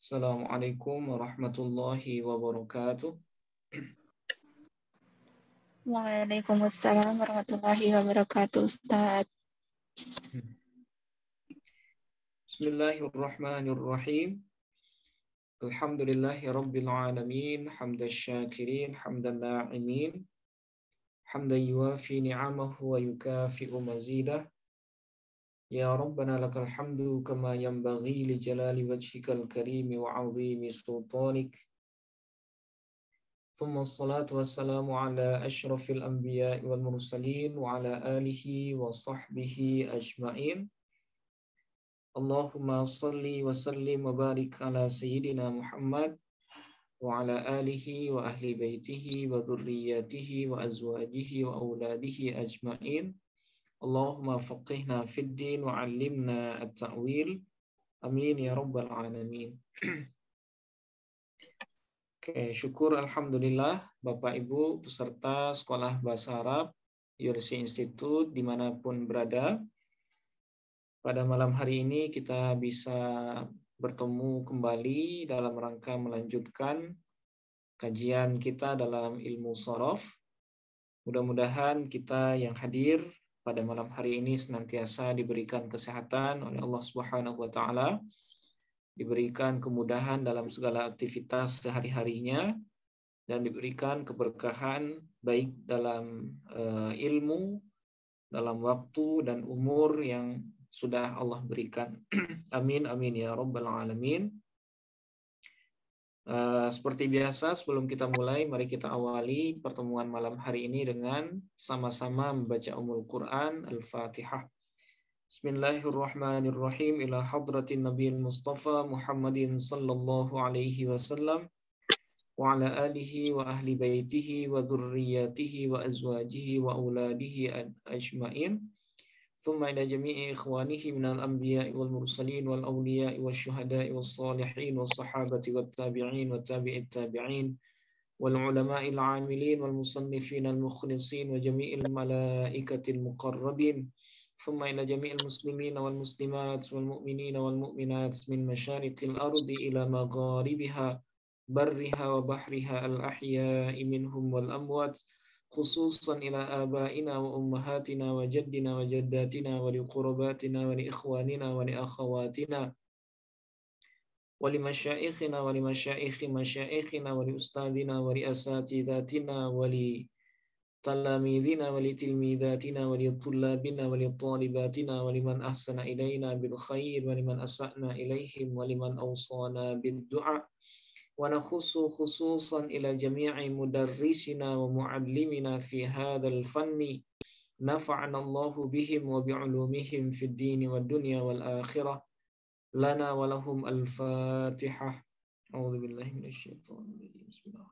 Assalamualaikum warahmatullahi wabarakatuh. Waalaikumsalam warahmatullahi wabarakatuh, Ustaz. Bismillahirrahmanirrahim. Alhamdulillahi rabbil alamin, hamdan syakirin, hamdan na'imin, hamdan yuwafi ni'amahu wa yukafi'u mazidah. Ya Rabbana lakal hamdu kama yanbaghi li jalali wajhikal karimi wa 'azimi sultanik. Thumma assalatu wassalamu ala asyrafil anbiya'i wal mursalin wa ala alihi wa sahbihi ajma'in. Allahumma salli wa sallim wa barik ala sayyidina Muhammad wa ala alihi wa ahli baitihi wa dhurriyyatihi wa azwajihi wa auladihi ajma'in. Allahumma faqihna fid din wa 'allimna at-ta'wil. Amin ya rabbal alamin. Oke, syukur alhamdulillah Bapak Ibu peserta Sekolah Bahasa Arab Yursi Institute dimanapun berada. Pada malam hari ini kita bisa bertemu kembali dalam rangka melanjutkan kajian kita dalam ilmu shorof. Mudah-mudahan kita yang hadir pada malam hari ini senantiasa diberikan kesehatan oleh Allah Subhanahu wa taala, diberikan kemudahan dalam segala aktivitas sehari-harinya, dan diberikan keberkahan baik dalam ilmu, dalam waktu dan umur yang sudah Allah berikan. Amin, amin ya rabbal alamin. Seperti biasa, sebelum kita mulai, mari kita awali pertemuan malam hari ini dengan sama-sama membaca Ummul Quran Al-Fatihah. Bismillahirrahmanirrahim. Ila hadratin Nabiyil Mustafa Muhammadin sallallahu alaihi wasallam wa ala alihi wa ahli baitihi wa dhurriyyatihi wa azwajihi wa auladihi ajma'in. ثم إلى جميع إخوانه من الأنبياء والمرسلين والأولياء والشهداء والصالحين والصحابة والتابعين وتابع التابعين والعلماء العاملين والمصنفين المخلصين وجميع الملائكة المقربين ثم إلى جميع المسلمين والمسلمات والمؤمنين والمؤمنات من مشارق الأرض إلى مغاربها برها وبحرها الأحياء منهم والأموات خصوصا إلى آبائنا وأمهاتنا وجدنا وجداتنا ولقرباتنا ولإخواننا ولأخواتنا ولمشائخنا ولمشائخ مشائخنا ولأستاذنا ولأساتذتنا ولتلاميذنا ولتلميذاتنا ولطلابنا ولطالباتنا ولمن أحسن إلينا بالخير ولمن أسأنا إليهم ولمن أوصانا بالدعاء. ونخص خصوصا إلى جميع مدرسنا ومعلمنا في هذا الفن نفعنا الله بهم وبعلومهم في الدين والدنيا والآخرة لنا ولهم الفاتحة. أعوذ بالله من الشيطان الرجيم. بسم الله.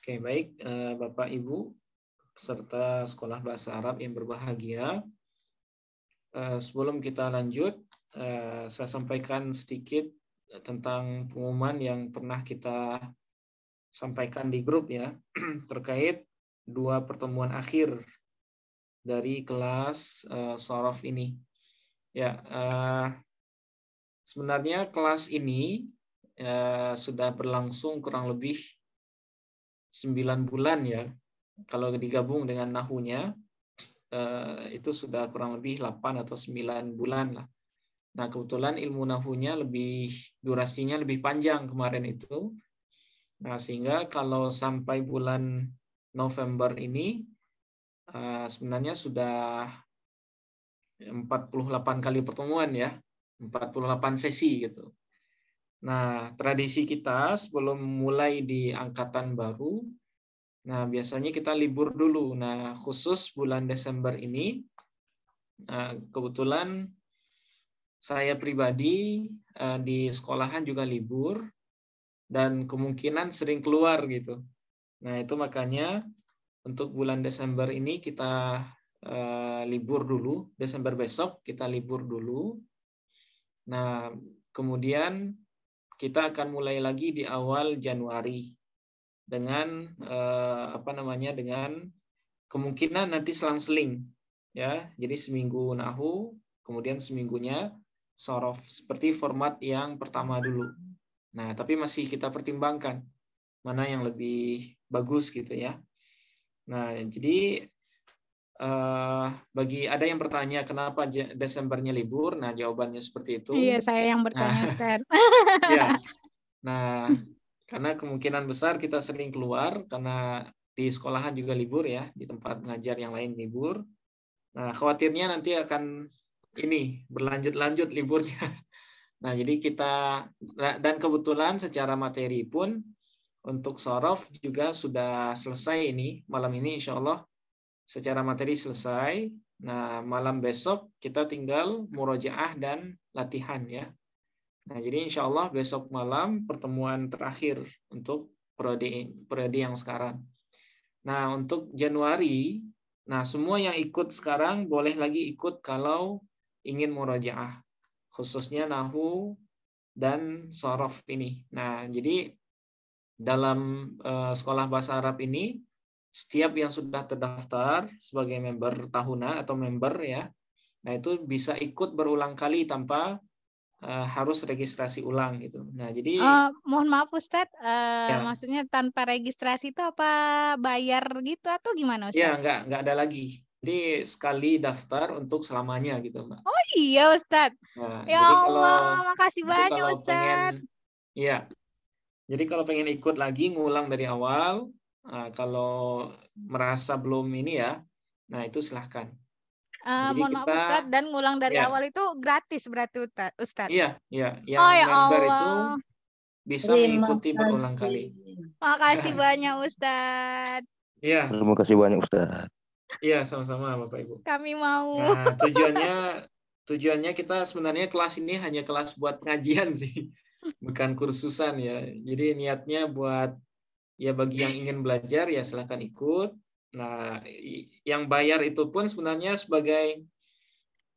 Oke, baik Bapak Ibu peserta Sekolah Bahasa Arab yang berbahagia. Sebelum kita lanjut, saya sampaikan sedikit tentang pengumuman yang pernah kita sampaikan di grup ya, terkait 2 pertemuan akhir dari kelas shorof ini. Ya, sebenarnya kelas ini sudah berlangsung kurang lebih 9 bulan ya. Kalau digabung dengan nahunya, itu sudah kurang lebih 8 atau 9 bulan lah. Nah, kebetulan ilmu nahunya durasinya lebih panjang kemarin itu. Nah, sehingga kalau sampai bulan November ini, sebenarnya sudah 48 kali pertemuan ya, 48 sesi gitu. Nah, tradisi kita sebelum mulai di angkatan baru, nah biasanya kita libur dulu. Nah, khusus bulan Desember ini, kebetulan saya pribadi di sekolahan juga libur dan kemungkinan sering keluar gitu. Nah, itu makanya untuk bulan Desember ini kita libur dulu. Desember besok kita libur dulu. Nah, kemudian kita akan mulai lagi di awal Januari dengan dengan kemungkinan nanti selang-seling ya. Jadi seminggu nahu, kemudian seminggunya sorof, seperti format yang pertama dulu. Nah, tapi masih kita pertimbangkan mana yang lebih bagus gitu ya. Nah, jadi bagi ada yang bertanya kenapa Desembernya libur, nah jawabannya seperti itu. Iya, saya yang Nah, bertanya, Ustaz. ya, nah karena kemungkinan besar kita sering keluar karena di sekolahan juga libur ya, di tempat ngajar yang lain libur. Nah, khawatirnya nanti akan ini berlanjut-lanjut liburnya. Nah, jadi dan kebetulan secara materi pun untuk sorof juga sudah selesai ini malam ini insya Allah secara materi selesai. Nah, malam besok kita tinggal murojaah dan latihan ya. Nah, jadi insya Allah besok malam pertemuan terakhir untuk periode yang sekarang. Nah, untuk Januari, nah semua yang ikut sekarang boleh lagi ikut kalau ingin murojaah, khususnya nahu dan sorof ini. Nah, jadi dalam sekolah bahasa Arab ini, setiap yang sudah terdaftar sebagai member tahunan atau member ya, nah itu bisa ikut berulang kali tanpa harus registrasi ulang gitu. Nah, jadi Mohon maaf Ustadz, ya, maksudnya tanpa registrasi itu apa bayar gitu atau gimana ya Ustadz? nggak ada lagi. Jadi sekali daftar untuk selamanya gitu, Mbak. Oh iya Ustadz. Nah, Ya Allah, makasih banyak Ustadz. ya, jadi kalau pengen ikut lagi ngulang dari awal, kalau merasa belum ini ya, nah itu silahkan. Jadi Mohon maaf Ustadz, dan ngulang dari ya, awal itu gratis berarti Ustadz? iya, yang Oh ya member itu Allah. bisa mengikuti berulang kali. Makasih banyak Ustadz. Iya. Terima kasih banyak Ustaz. Iya, sama-sama Bapak Ibu. Kami mau. Nah, tujuannya kita sebenarnya kelas ini hanya kelas buat ngajian sih, bukan kursusan ya. Jadi niatnya buat ya bagi yang ingin belajar ya silahkan ikut. Nah, yang bayar itu pun sebenarnya sebagai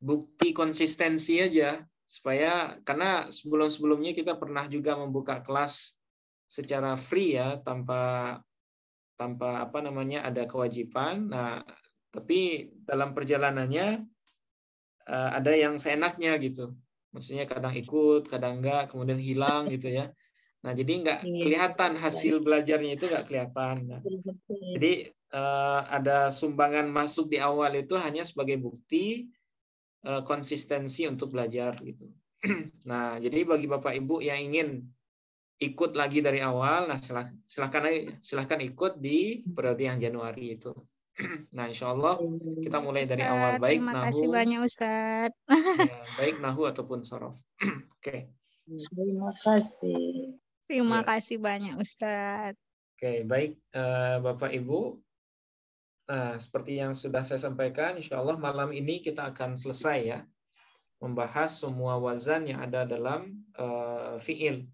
bukti konsistensi aja supaya karena sebelum-sebelumnya kita pernah juga membuka kelas secara free ya tanpa ada kewajiban. Nah, tapi dalam perjalanannya ada yang seenaknya gitu. Maksudnya kadang ikut, kadang enggak, kemudian hilang gitu ya. Nah, jadi nggak kelihatan hasil belajarnya itu nggak kelihatan. Nah, jadi ada sumbangan masuk di awal itu hanya sebagai bukti konsistensi untuk belajar gitu. Nah, jadi bagi Bapak Ibu yang ingin ikut lagi dari awal, nah silahkan ikut di periode yang Januari itu. Nah, insya Allah kita mulai dari awal, baik Terima nahu, kasih banyak Ustadz. ya, baik nahu ataupun sorof. Oke. Terima kasih. Terima Ya. kasih banyak Ustadz. Oke, baik Bapak Ibu. Nah, seperti yang sudah saya sampaikan, insya Allah malam ini kita akan selesai ya membahas semua wazan yang ada dalam fi'il.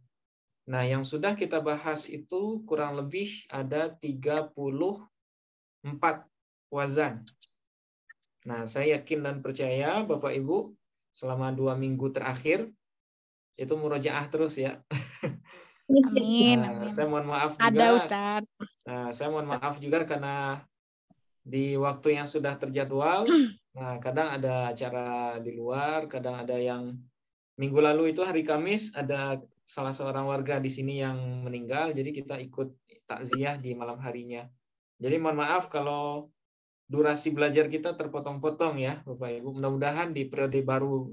Nah, yang sudah kita bahas itu kurang lebih ada 34 wazan. Nah, saya yakin dan percaya Bapak Ibu selama 2 minggu terakhir itu murojaah terus ya. Amin. Nah, saya mohon maaf juga. Ada Ustadz. Nah, saya mohon maaf juga karena di waktu yang sudah terjadwal, nah kadang ada acara di luar, kadang ada yang minggu lalu itu hari Kamis ada salah seorang warga di sini yang meninggal, jadi kita ikut takziah di malam harinya. Jadi mohon maaf kalau durasi belajar kita terpotong-potong ya, Bapak Ibu. Mudah-mudahan di periode baru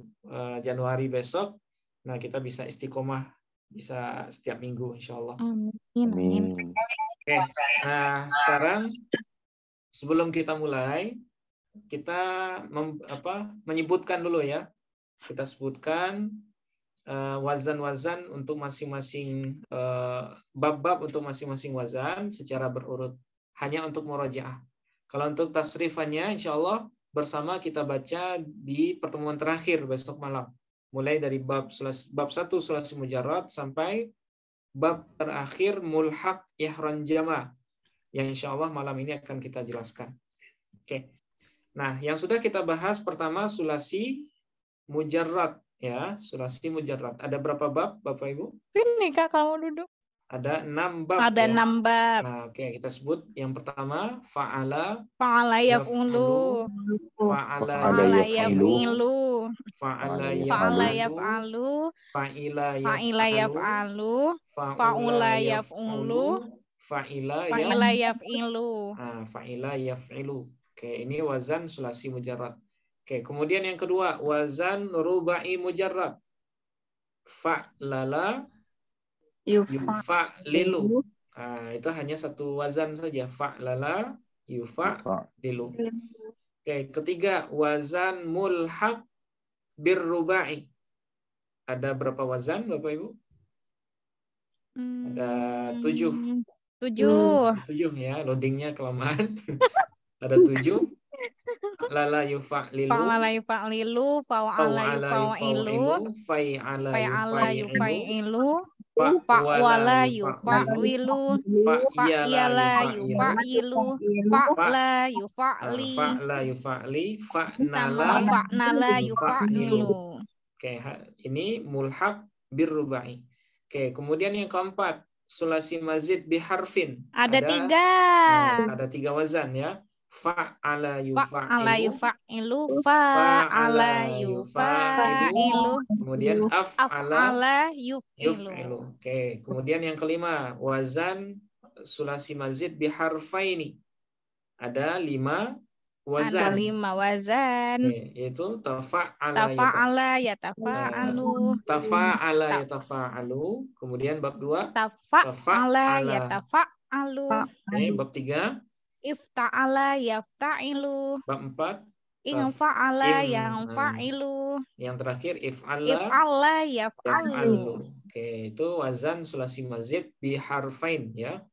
Januari besok, nah kita bisa istiqomah, bisa setiap minggu, insya Allah. Amin. Oke, nah sekarang sebelum kita mulai, kita menyebutkan dulu ya. Kita sebutkan wazan-wazan untuk masing-masing bab-bab untuk masing-masing wazan secara berurut. Hanya untuk murojaah. Kalau untuk tasrifannya, insya Allah bersama kita baca di pertemuan terakhir besok malam. Mulai dari bab 1 sulasi mujarrad sampai bab terakhir mulhaq ihran jama. Yang insya Allah malam ini akan kita jelaskan. Oke. Nah, yang sudah kita bahas pertama sulasi mujarrad Ya, sulasi mujarrad. Ada berapa bab, Bapak Ibu? Ini Kak kalau mau duduk. Ada 6 bab Ada ya. 6 bab. Nah, oke, kita sebut yang pertama fa'ala Fa'ala yaf'ulu. fa'ala Fa'ala yaf'ilu, yaf'ilu. fa'ala Fa'ala yaf'alu, yaf'alu. fa'ila Fa'ila yaf'alu, yaf'alu. fa'ula Fa'ula yaf'ulu, yaf'ulu. fa'ila Fa'ila yaf'ilu. fa'ila yaf'ilu. Oke, ini wazan sulasi mujarrad. Oke, kemudian yang kedua, wazan rubai mujarrad. Fa'lala yufa'lilu. Nah, itu hanya satu wazan saja. Fa'lala yufa'lilu. Oke, ketiga, wazan mulhaq birrubai. Ada berapa wazan, Bapak Ibu? Ada 7. 7 ya, loadingnya kelamaan. Ada 7. Lala yufa'lilu, Fa'ala yufa'lilu. Fa'ala yufa'lilu. fa'ala Fa'ala yufailu, yufailu. Fa'wala yufa'wilu. fa'yala Fa'yala yufailu, yufailu. Fa'la yufa'li. fa'la yufa'li, Sama fa'nala yufailu. yufa'ilu. Oke, ini mulhaq birrubai. Oke, kemudian yang keempat, sulasi mazid biharfin. Ada 3. Ada 3 wazan ya. Fa'ala Fa'ala yufa'ilu, yufa'ilu. Fa'ala yufa'ilu. kemudian af'ala Af'ala yuf'ilu. yuf'ilu. Oke, kemudian yang kelima, wazan sulasi mazid biharfaini. Ada 5 Ada wazan. 5 wazan. Oke, yaitu Tafa'ala yatafa'alu. tafa'ala yatafa'alu. Kemudian bab 2, Tafa'ala yatafa'alu. oke, bab 3, Ifta'ala yafta'ilu. bab 4, Infa'ala yanfa'ilu. yang terakhir if'ala If'ala yaf'alu. yaf'alu. Oke, itu wazan sulasi mazid biharfain ya.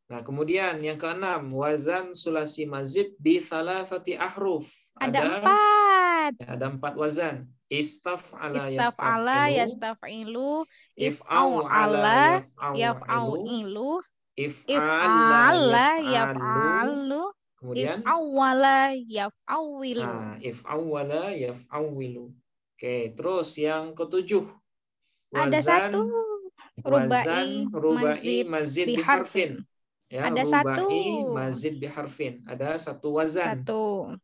Nah, kemudian yang keenam, wazan sulasi mazid bi thalathati ahruf. Ada 4. Ada 4 wazan. Istaf'ala Istaf'ala yastaf'ilu, yastaf'ilu. If'ala yaf'a'ilu. If'ala yaf'alu. Kemudian If'awala yaf'awilu. if'awwala yaf'awwilu. Oke, terus yang ketujuh. Ada 1. Wazan rubai mazid mazid biharfin. biharfin. Ya, Ada rubai 1. mazid biharfin. Ada 1 wazan. 1.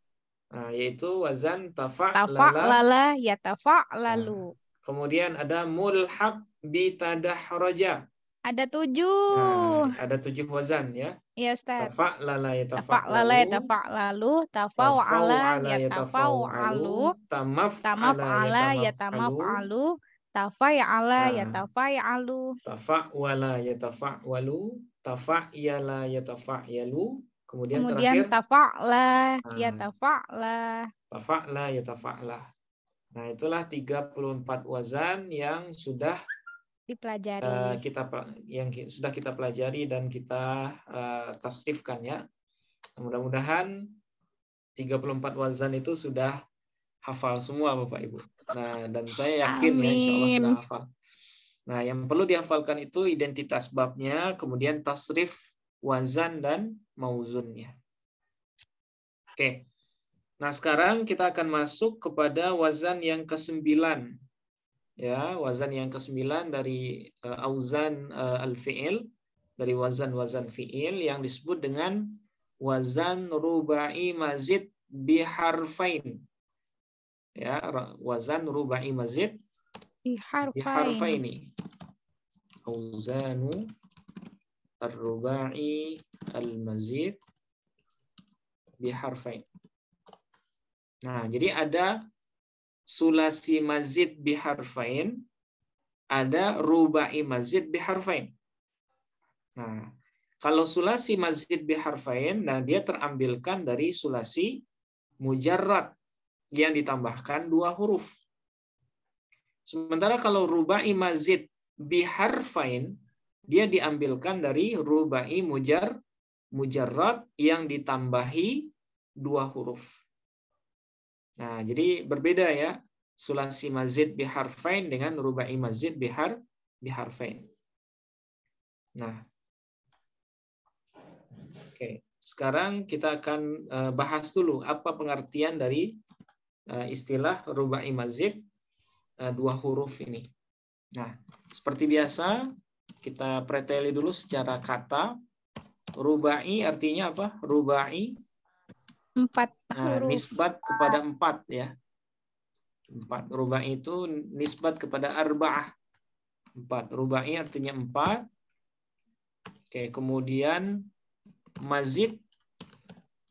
Nah, yaitu wazan tafa'lala. Tafa'lala yatafa'lalu. Kemudian ada mulhaq bi tadahraja. Ada 7. Ada 7 wazan ya. Ya, Ustaz. Tafa'lala Tafa'lala yatafa'lalu. Tafa'ala yatafa'alu. Tamaf'ala yatamaf'alu. Tafa'ala yatafa'alu. Tafa'wala yatafa'walu. Tafa'yala yatafa'yalu. Kemudian terakhir tafa'la yatafa'la. Tafa'la yatafa'la. Nah, itulah 34 wazan yang sudah dipelajari. Sudah kita pelajari dan kita tasrifkan ya. Mudah-mudahan 34 wazan itu sudah hafal semua Bapak Ibu. Nah, dan saya yakin ya insya Allah sudah hafal. Nah, yang perlu dihafalkan itu identitas babnya, kemudian tasrif wazan dan mauzunnya. Oke. Nah, sekarang kita akan masuk kepada wazan yang ke-9. Ya, wazan yang ke-9 dari auzan al-fi'il, dari wazan-wazan fi'il yang disebut dengan wazan rubai mazid biharfain. Ya, wazan rubai mazid biharfaini. Auzanu ar-rubai al-mazid biharfain. Nah, jadi ada sulasi mazid biharfain, ada rubai mazid biharfain. Nah, kalau sulasi mazid biharfain, nah dia terambilkan dari sulasi mujarrad yang ditambahkan 2 huruf. Sementara kalau rubai mazid biharfain, dia diambilkan dari rubai mujarrad yang ditambahi 2 huruf. Nah, jadi berbeda ya sulasi mazid biharfain dengan rubai mazid biharfain. Nah, oke. Sekarang kita akan bahas dulu apa pengertian dari istilah rubai mazid dua huruf ini. Nah, seperti biasa kita preteli dulu secara kata. Rubai artinya apa? Rubai 4 huruf. nisbat kepada 4 ya. 4. Rubai itu nisbat kepada arba'ah. 4. Rubai artinya 4. Oke, kemudian mazid.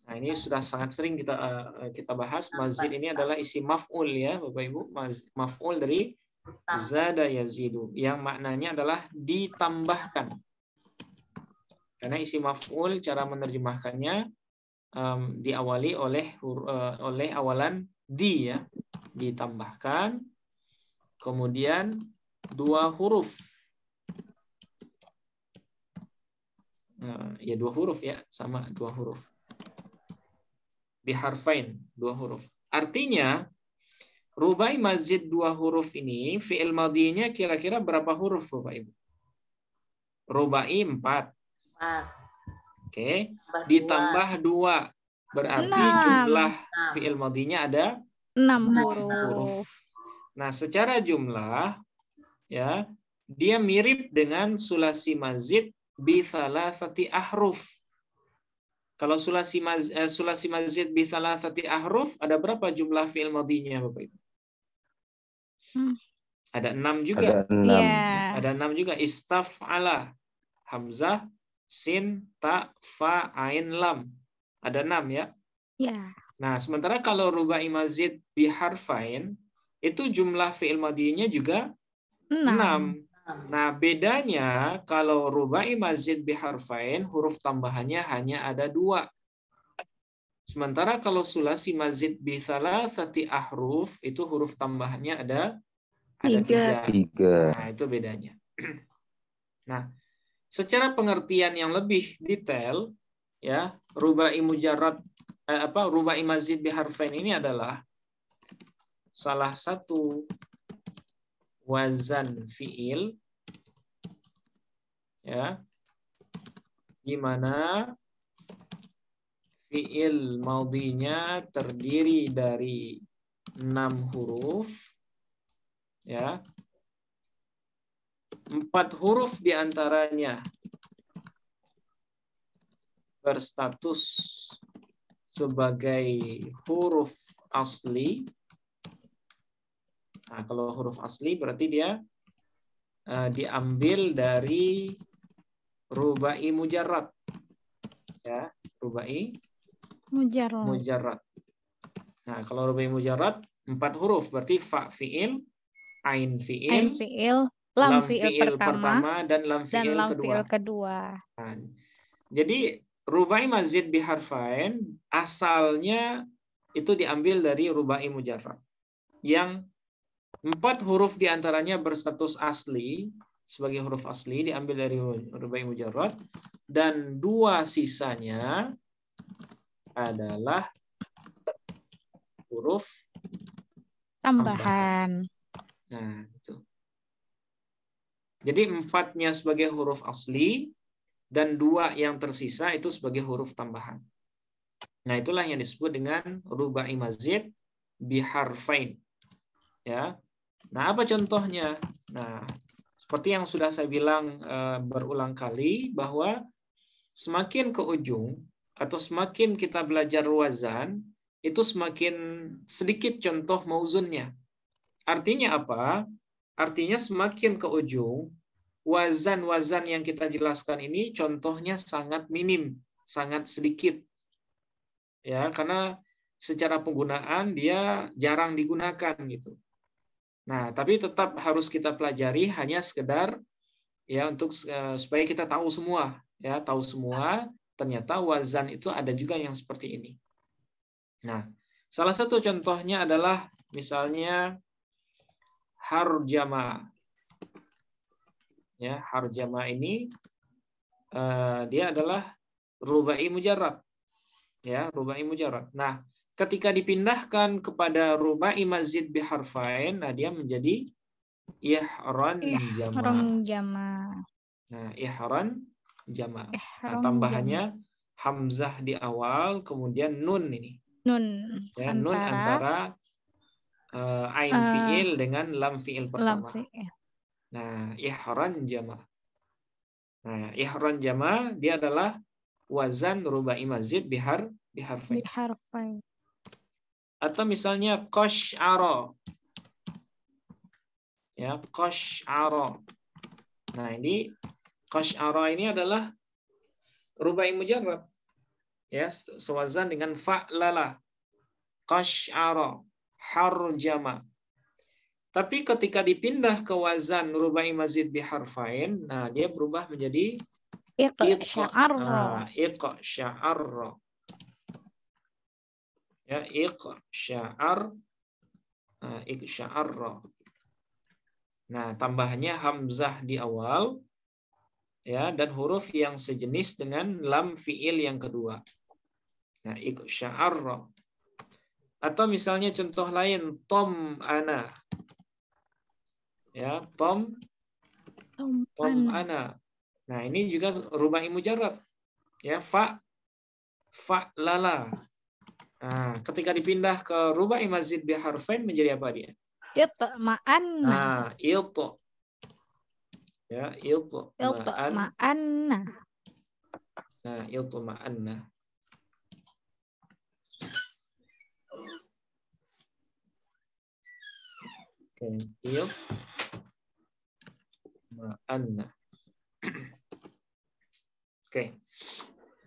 Nah, ini sudah sangat sering kita bahas. Mazid ini adalah isi maf'ul ya, Bapak Ibu. Maf'ul dari zada yazidu, yang maknanya adalah ditambahkan. Karena isi maf'ul cara menerjemahkannya diawali oleh awalan di ya, ditambahkan, kemudian dua huruf. Ya dua huruf ya, sama dua huruf. Biharfain, dua huruf. Artinya rubai mazid dua huruf ini fi'il madhinya kira-kira berapa huruf Bapak Ibu? Rubai 4. Oke, ditambah 2. Berarti 6. jumlah fi'il madhinya ada 6 huruf. Nah, secara jumlah ya, dia mirip dengan sulasi mazid bi thalathati ahruf. Kalau sulasi mazid bi thalathati ahruf, ada berapa jumlah fi'il madhinya Bapak Ibu? Ada 6 juga. Ada 6. Iya. Ada 6 juga. Istaf'ala, hamzah, sin, ta, fa, ain, lam. Ada 6 ya. Ya. Nah, sementara kalau rubai mazid bi harfain, itu jumlah fi'il madhinya juga 6. Nah, bedanya kalau rubai mazid bi harfain, huruf tambahannya hanya ada 2. Sementara kalau sulasi mazid bi thalathati ahruf, itu huruf tambahannya ada 3. Nah, itu bedanya. Nah, secara pengertian yang lebih detail, ya, rubai mujarrad rubai mazid bi harfain ini adalah salah satu wazan fiil ya, di mana fiil madhinya terdiri dari 6 huruf ya. 4 huruf diantaranya berstatus sebagai huruf asli. Nah, kalau huruf asli berarti dia diambil dari rubai mujarrad. Ya, rubai mujarrad. Nah, kalau rubai mujarrad 4 huruf berarti fa fiil, ain fiil, lam fiil pertama dan lam fiil kedua. Nah, jadi rubai mazid bi harfain asalnya itu diambil dari rubai mujarrad. Yang 4 huruf diantaranya berstatus asli sebagai huruf asli diambil dari rubai mujarrad, dan 2 sisanya adalah huruf tambahan. Nah, itu. Jadi 4-nya sebagai huruf asli dan 2 yang tersisa itu sebagai huruf tambahan. Nah, itulah yang disebut dengan rubai mazid bi harfain. Ya. Nah, apa contohnya? Nah, seperti yang sudah saya bilang berulang kali, bahwa semakin ke ujung atau semakin kita belajar wazan, itu semakin sedikit contoh mauzunnya. Artinya apa? Artinya semakin ke ujung, wazan-wazan yang kita jelaskan ini contohnya sangat minim, sangat sedikit. Ya, karena secara penggunaan dia jarang digunakan gitu. Nah, tapi tetap harus kita pelajari hanya sekedar ya untuk supaya kita tahu semua, ya, tahu semua ternyata wazan itu ada juga yang seperti ini. Nah, salah satu contohnya adalah misalnya harjama. Ya, harjama ini dia adalah rubai mujarrad. Ya, rubai mujarrad. Nah, ketika dipindahkan kepada rubai mazid bi harfain, nah dia menjadi ihran jama'. Nah, ihran jama'. Nah, tambahannya hamzah di awal, kemudian nun ini. Nun ya, nun antara ain fiil dengan lam fiil lam pertama. fiil. Nah, ihron jama. Nah, ihron jama dia adalah wazan rubai mazid biharfain. Biharfain. Atau misalnya qasy'ara. Ya, qasy'ara. Nah, ini qasy'ara ini adalah rubai mujarrad. Ya, sewazan dengan fa'lala. Qasy'ara, harjama. Tapi ketika dipindah ke wazan rubai mazid biharfain, nah dia berubah menjadi Iqsya'arra. iqsya'arra. Ya, iqsya'arra. Nah, tambahannya hamzah di awal ya dan huruf yang sejenis dengan lam fiil yang kedua. Nah, iqsya'arra. Atau misalnya contoh lain tom ana. Ya, tom ana. Nah, ini juga rubai mujarrad. Ya, fa lala. Nah, ketika dipindah ke rubai mazid biharfain menjadi apa dia? Itma'anna. Nah, ilto. Ya, ilto Itma'anna. Nah, ilto ma'anna. Oke, ma'anna. Oke.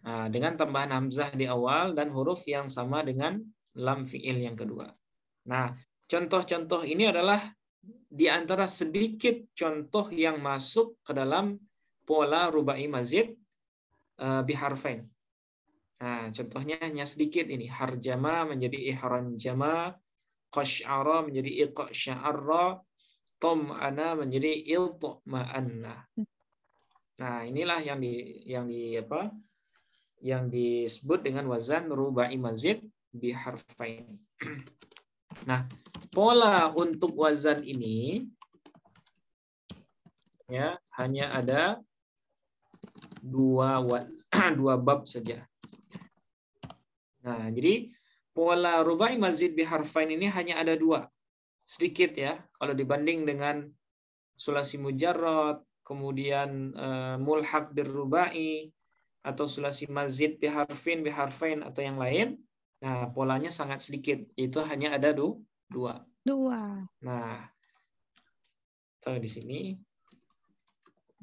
Nah, dengan tambahan hamzah di awal dan huruf yang sama dengan lam fiil yang kedua. Nah, contoh-contoh ini adalah di antara sedikit contoh yang masuk ke dalam pola rubai mazid biharfain. Nah, contohnya hanya sedikit ini. Harjama menjadi ihranjama, qasy'ara menjadi iqsya'arra, tom'ana menjadi iltoma'anna. Nah, inilah yang disebut dengan wazan rubai mazid biharfain. Nah, pola untuk wazan ini ya hanya ada dua bab saja. Nah, jadi pola rubai mazid biharfain ini hanya ada dua. Sedikit ya, kalau dibanding dengan sulasi mujarrad, kemudian mulhaq birrubai, atau sulasi mazid biharfain atau yang lain. Nah, polanya sangat sedikit. Itu hanya ada dua. Nah, tahu di sini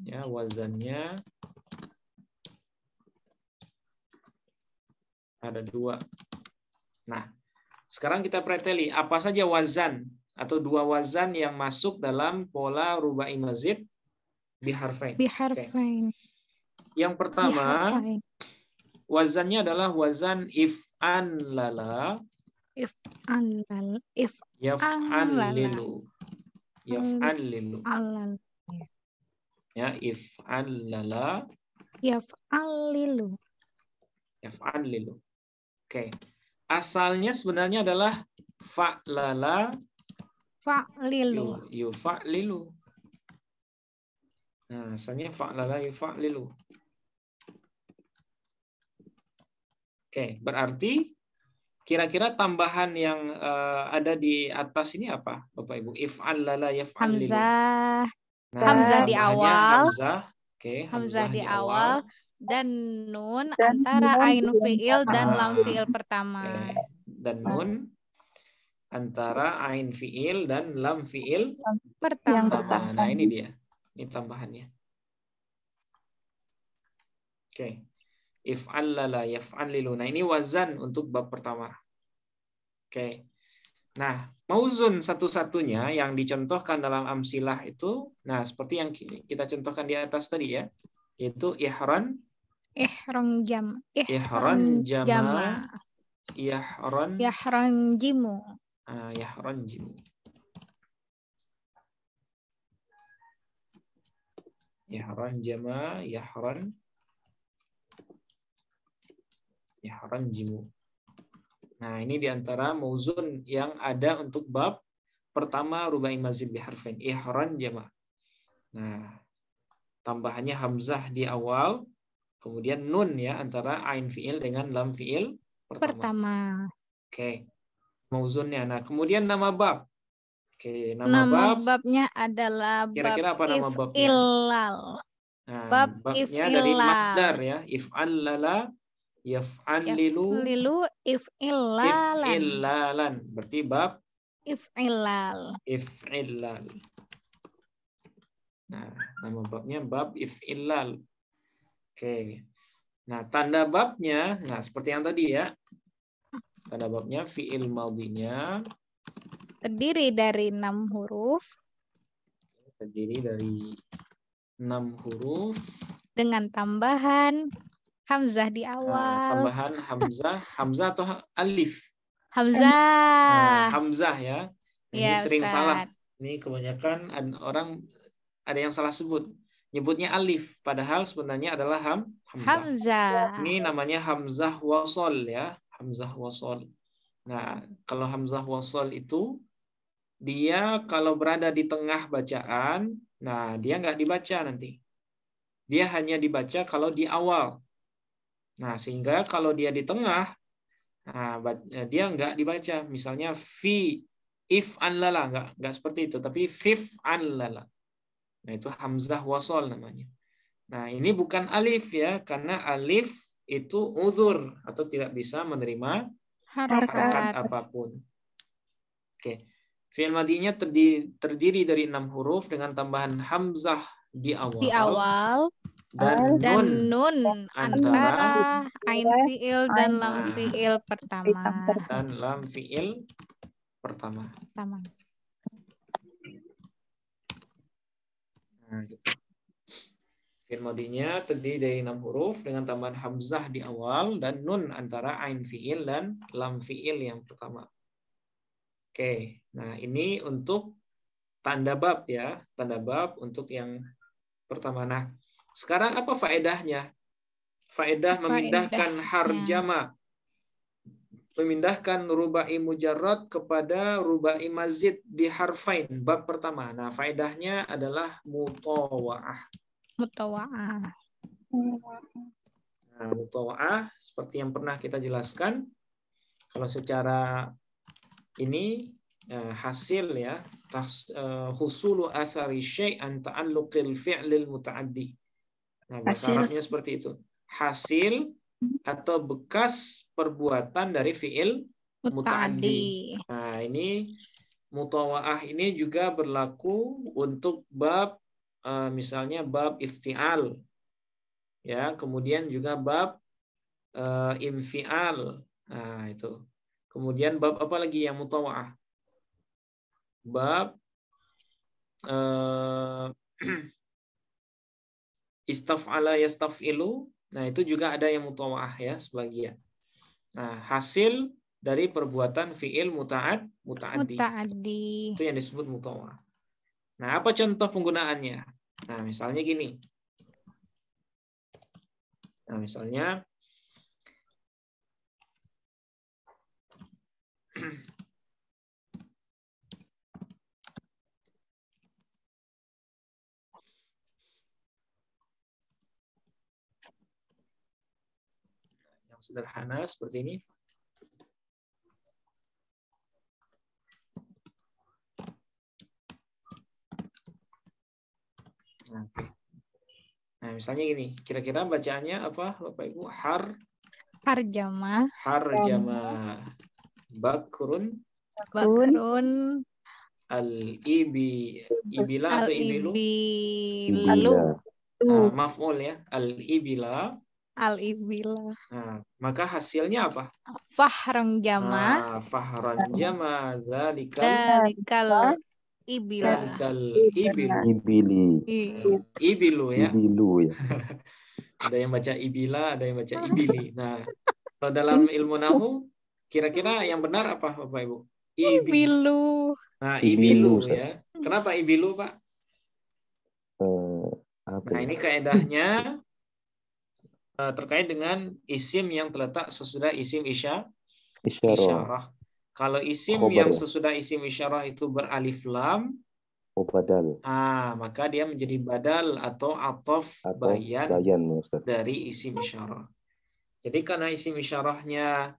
ya wazannya ada dua. Nah, sekarang kita preteli apa saja wazan atau dua wazan yang masuk dalam pola rubai mazid biharfain. Biharfain. Yang pertama, wazannya adalah wazan if'an lala. Yaf'an lilu. Ya, if'an lala. Yaf'an lilu. Oke. Asalnya sebenarnya adalah fa'lala yufa'lilu. Nah, asalnya fa'lala yufa'lilu. Oke, berarti kira-kira tambahan yang ada di atas ini apa, Bapak Ibu? If'al lala yaf'al lilu. Hamzah di awal. Hamzah di awal dan nun antara ain fiil dan lam fiil pertama. Dan nun antara ain fiil dan lam fiil pertama. Nah, ini dia. Ini tambahannya. Oke. If'al lala yaf'al lilu. Nah, ini wazan untuk bab pertama. Oke. Nah, mauzun satu-satunya yang dicontohkan dalam amsilah itu, nah seperti yang kita contohkan di atas tadi ya, yaitu ihron jama, ihron jimu. Ihron jama, ihron jimu. Nah, ini diantara mauzun yang ada untuk bab pertama rubai mazid biharfain, ihron jama. Nah, tambahannya hamzah di awal, kemudian nun ya antara ain fiil dengan lam fiil pertama. Oke. Mauzunnya. Nah, kemudian nama bab. Oke, Nama bab. babnya adalah Kira-kira apa nama babnya? if'ilal. Nah, Bab babnya dari if'ilal. masdar ya. If'allala, yaf'allilu, Lilu if'ilalan. if'illalan. Berarti bab If'ilal. if'illal. Nah, nama babnya bab if'illal. Oke. Nah, tanda babnya, nah seperti yang tadi ya. Tanda babnya fi'il madhinya Terdiri dari 6 huruf terdiri dari 6 huruf dengan tambahan hamzah di awal. tambahan hamzah atau alif. Hamzah. Hamzah ya. Ini Ya, sering Ustaz. salah. Ini kebanyakan orang ada yang salah sebut. Nyebutnya alif, padahal sebenarnya adalah hamzah. Hamzah. Ini namanya hamzah wasol ya, hamzah wasol. Nah, kalau hamzah wasol itu dia kalau berada di tengah bacaan, nah dia nggak dibaca nanti. Dia hanya dibaca kalau di awal. Nah, sehingga kalau dia di tengah, nah, dia nggak dibaca. Misalnya if an lala, nggak seperti itu, tapi fif an lala. Nah, itu hamzah wasol namanya. Nah, ini bukan alif ya, karena alif itu uzur atau tidak bisa menerima harakat apapun. Oke. Fi'il madhinya terdiri dari 6 huruf dengan tambahan hamzah di awal. Dan nun antara ain fi'il dan lam fi'il pertama. Dan lam fi'il pertama. Nah, gitu. Fi'il madhinya terdiri dari 6 huruf dengan tambahan hamzah di awal dan nun antara ain fi'il dan lam fi'il yang pertama. Oke, nah ini untuk tanda bab ya, tanda bab untuk yang pertama. Nah, sekarang apa faedahnya? Faedah memindahkan harjama, memindahkan rubai mujarrad kepada rubai mazid di harfain bab pertama. Nah, faedahnya adalah mutawa'ah. Nah, mutawa'ah seperti yang pernah kita jelaskan. Kalau secara ini hasil ya, husulu athari syai'an ta'alluqil fi'lil muta'addi. Nah, bahasa Arabnya seperti itu. Hasil atau bekas perbuatan dari fi'il muta'addi. Nah, ini mutawa'ah ini juga berlaku untuk bab misalnya bab iftial. Ya, kemudian juga bab infial. Nah, itu. Kemudian bab apa lagi yang mutawa'ah? Bab istaf'ala yastaf'ilu. Nah, itu juga ada yang mutawa'ah ya sebagian. Nah, hasil dari perbuatan fi'il muta'addi. Itu yang disebut mutawa'ah. Nah, apa contoh penggunaannya? Nah, misalnya gini. Nah, misalnya yang sederhana seperti ini. Nah, misalnya gini, kira-kira bacaannya apa, Bapak Ibu? Harjamah. Bakrun. Al-ibila atau ibilu? Maf'ul ya. Al-ibila. Nah, maka hasilnya apa? Fahran jama. Fahran jama. Zalikal ibilu ya. Ada yang baca ibila, ada yang baca ibili. Nah, kalau dalam ilmu nahu, kira-kira yang benar apa, Bapak Ibu? Ibilu. Nah, ibilu ya. Kenapa ibilu, Pak? Nah, ini kaedahnya terkait dengan isim yang terletak sesudah isim isyarah. Kalau isim yang sesudah isim isyarah itu beralif lam, maka dia menjadi badal atau ataf bayan dari isim isyarah. Jadi karena isim isyarahnya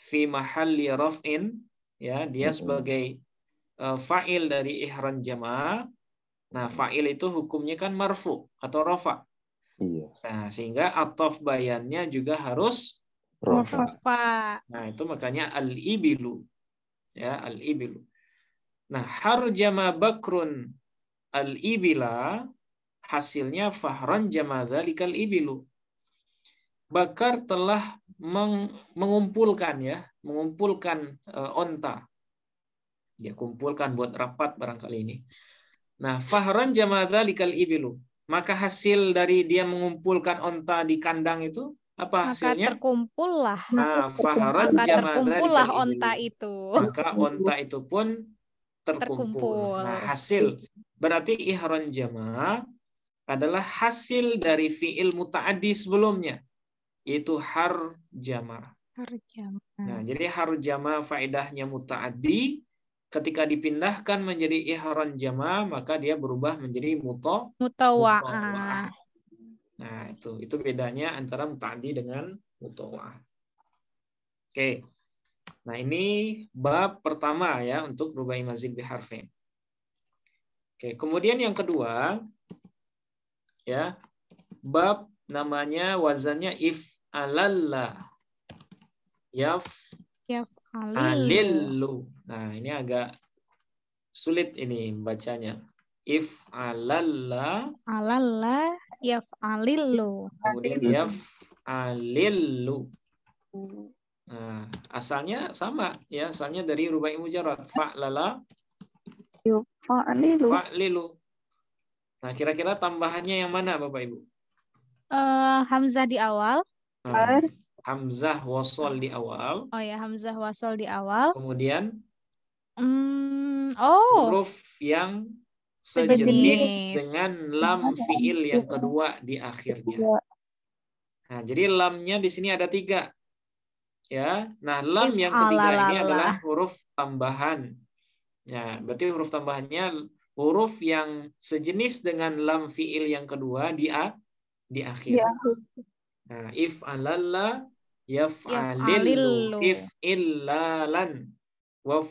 fi mahalli raf'in, ya, dia sebagai fa'il dari ihron jama. Nah, fa'il itu hukumnya kan marfu atau rafa. Iya. Nah, sehingga atof bayannya juga harus Rafa. Rafa. Nah, itu makanya al-ibilu. Ya, al-ibilu. Nah, harjama bakrun al-ibila, hasilnya fahran jama dzalikal ibilu. Bakar telah mengumpulkan onta. Dia kumpulkan buat rapat barangkali ini. Nah, fahran jama dzalikal ibilu. Maka hasil dari dia mengumpulkan onta di kandang itu apa Maka hasilnya? terkumpullah. Nah, fahran Maka jama terkumpullah dzalikal onta ibilu. itu. Maka onta itu pun terkumpul. Nah, hasil berarti ihron jama adalah hasil dari fiil muta'addi sebelumnya, yaitu harjama. Harjama. Nah, jadi harjama faedahnya muta'addi, ketika dipindahkan menjadi ihron jama maka dia berubah menjadi mutawa'ah. Nah, itu bedanya antara muta'addi dengan mutawa'ah. Oke. Nah, ini bab pertama ya untuk rubai mazid biharfin. Oke, kemudian yang kedua ya, bab namanya wazannya if'alalla. Yaf'alillu. Nah, ini agak sulit ini bacanya. If'alalla. Alalla yaf'alillu. Kemudian yaf'alillu. Nah, asalnya sama ya, asalnya dari rubai mujarrad fa'lala fa'lilu. Nah, kira-kira tambahannya yang mana Bapak Ibu? Hamzah di awal. Nah, hamzah wasol di awal. Oh ya, hamzah wasol di awal. Kemudian huruf yang sejenis dengan lam fiil yang kedua di akhirnya. Nah, jadi lamnya di sini ada 3. Ya, nah lam yang ketiga ini adalah huruf tambahan. Ya, berarti huruf tambahannya huruf yang sejenis dengan lam fiil yang kedua di akhir. Nah, if'alalla yaf'alillu if'illalan wa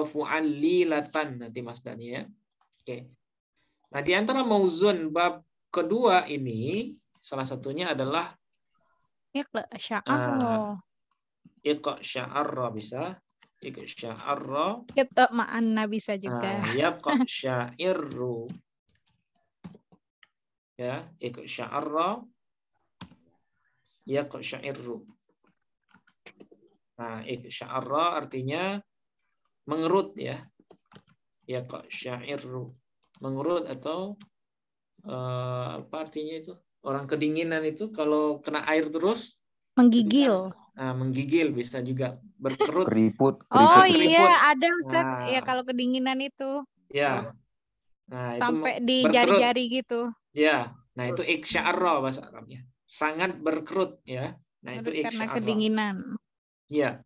fu'allilatan nanti masdarnya ya. Oke. Nah, di antara mauzun bab kedua ini salah satunya adalah iqsya'arra bisa. Iqsya'arra. Kita ma'anna bisa juga. Yaqsya'irru. Ya, iqsya'arra. Yaqsya'irru. Nah, iqsya'arra artinya mengerut ya. Yaqsya'irru. Mengerut atau apa artinya itu? Orang kedinginan itu kalau kena air terus menggigil. Nah, menggigil bisa juga berkerut. Keriput. Oh keriput. iya, ada Ustaz. Nah, ya kalau kedinginan itu. Ya. Nah, sampai itu di berkerut. jari-jari gitu. Ya. Nah, itu iksya'arra bahasa Arabnya. Sangat berkerut ya. Nah, itu karena iksya'arra. kedinginan. Ya.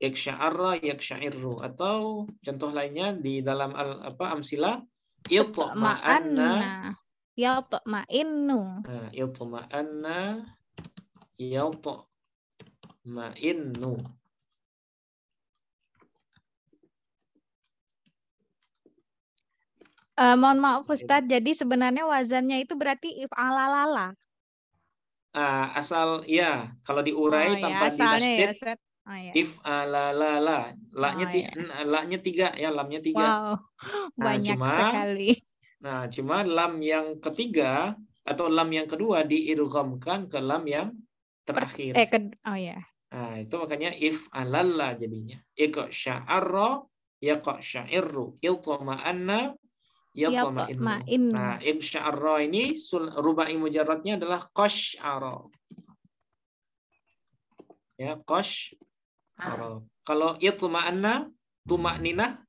Iksya'arra yaksya'irru, atau contoh lainnya di dalam amsilah yatma'anna yatma'innu. Nah, yatma'anna yatma'innu. Mohon maaf Ustadz, jadi sebenarnya wazannya itu berarti if'alalala. Asal ya, kalau diurai tanpa ditasydid ya, ya. if'alalala. Laknya 3 ya, lamnya 3. Wow, banyak sekali. Nah, cuma lam yang ketiga atau lam yang kedua diidghamkan ke lam yang terakhir. Nah, itu makanya if'alalla jadinya. Iqsya'arra yaqsya'irru yatma'anna yatma'innu. Nah, iqsya'arra ini rubai mujarradnya adalah qasy'ara. Ya, qasy'ara. Kalau yatma'anna, tuma'ninah,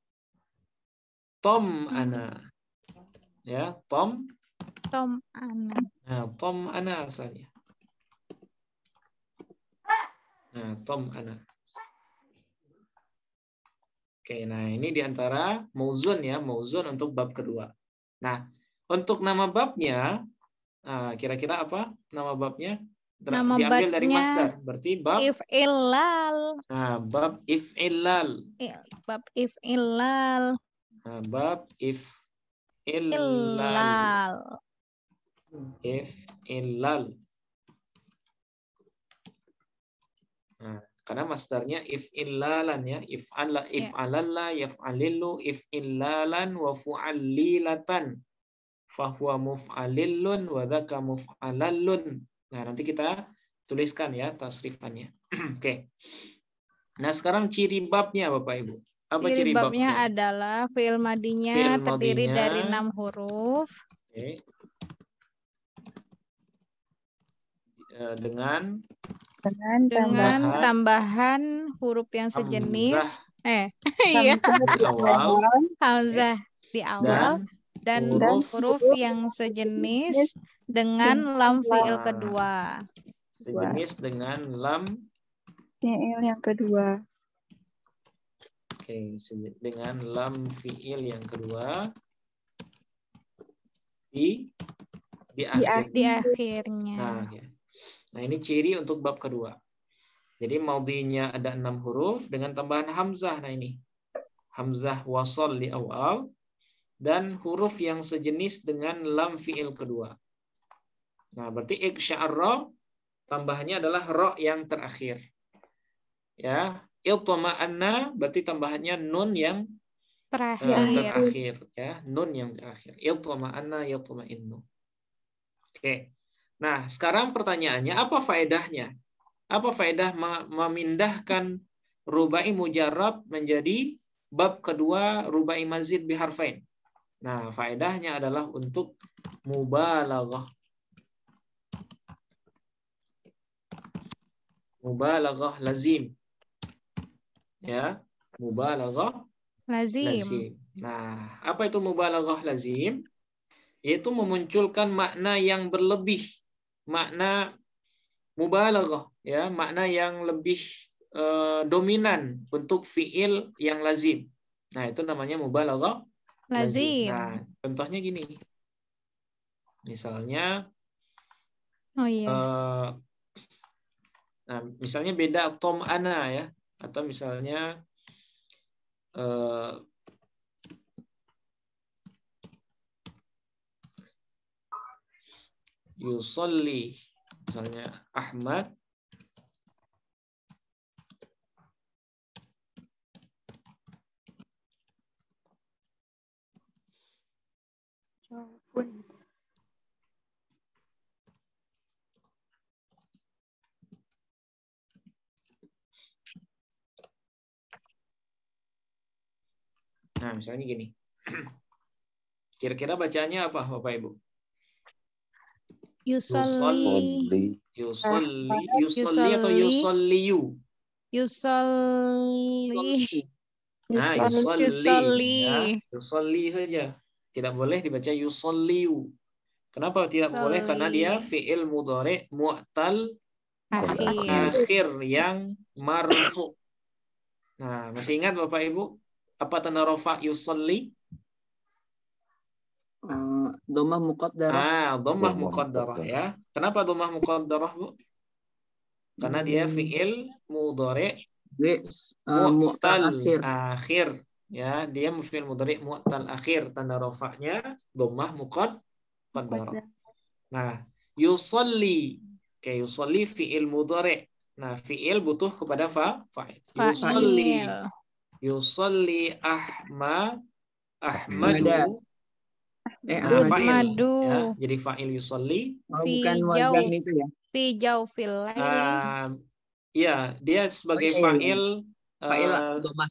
tom'ana. Ya, tom'ana. Nah, tom'ana asalnya. Nah, tom'ana. Oke, nah ini diantara mauzun ya, mauzun untuk bab kedua. Nah, untuk nama babnya, kira-kira apa nama babnya? Nama diambil dari babnya masdar. Berarti bab. if'ilal. Nah, bab if'ilal. Bab if'ilal. Nah, bab if'ilal. Ilal. If'ilal. Nah, karena masdarnya if'illalan ya, if'alalla, yaf'alillu, if'illalan wa fu'allilatan. Fahuwa muf'alillun wa dzaka muf'alallun. Nah, nanti kita tuliskan ya tasrifannya. Oke. Nah, sekarang ciri babnya Bapak Ibu. Apa Ciri ciri babnya babnya? adalah fi'il madinya Fi'il terdiri madinya. dari 6 huruf. Oke. Dengan tambahan huruf yang sejenis. hamzah Iya. di awal Hamzah di awal dan huruf yang sejenis dengan lam fi'il kedua. Sejenis dengan lam fi'il yang kedua. Oke, dengan lam fi'il yang kedua di akhirnya. Nah, ya. Nah, ini ciri untuk bab kedua. Jadi maudinya ada 6 huruf dengan tambahan hamzah. Nah, ini hamzah wasol di awal dan huruf yang sejenis dengan lam fi'il kedua. Nah, berarti iksya'arra tambahannya adalah ro yang terakhir. Ya, iltama'anna berarti tambahannya nun yang terakhir ya, nun yang terakhir. Iltama'anna yaltama'innu. Oke. Nah, sekarang pertanyaannya apa faedahnya? Apa faedah memindahkan rubai mujarrad menjadi bab kedua rubai mazid biharfain? Nah, faedahnya adalah untuk mubalaghah. Mubalaghah lazim. Ya, mubalaghah lazim. Nah, apa itu mubalaghah lazim? Yaitu memunculkan makna yang berlebih, makna mubalaghah, ya, makna yang lebih dominan untuk fiil yang lazim. Nah, itu namanya mubalaghah lazim. Nah, contohnya gini. Misalnya nah, misalnya beda tom'ana ya, atau misalnya yusolli, misalnya Ahmad Nah, misalnya gini. Kira-kira bacaannya apa, Bapak Ibu? Yusolli atau yusolliyu? Yusolli. Nah, yusolli. Ya, yusolli saja. Tidak boleh dibaca yusolliyu. Kenapa tidak boleh? Karena dia fi'il mudhari' mu'tal akhir yang marfu. Nah, masih ingat Bapak Ibu? Apa tanda rafa yusolli? Dhammah muqaddarah. Dhammah muqaddarah ya. Kenapa dhammah muqaddarah, Bu? Karena dia fi'il mudhari' mu'tal akhir. Ya, dia fi'il mudhari' mu'tal akhir. Tanda rafa'nya dhammah muqaddarah. Nah, yusolli. Kayak yusolli fi'il mudhari'. Nah, fi'il butuh kepada fa'il. Yusolli Ahmadu. Ahmadu. Ya, jadi fa'il yusolli. Bukan wazan itu ya. Fi jaufil laili. Ya, dia sebagai fa'il. Dhammah.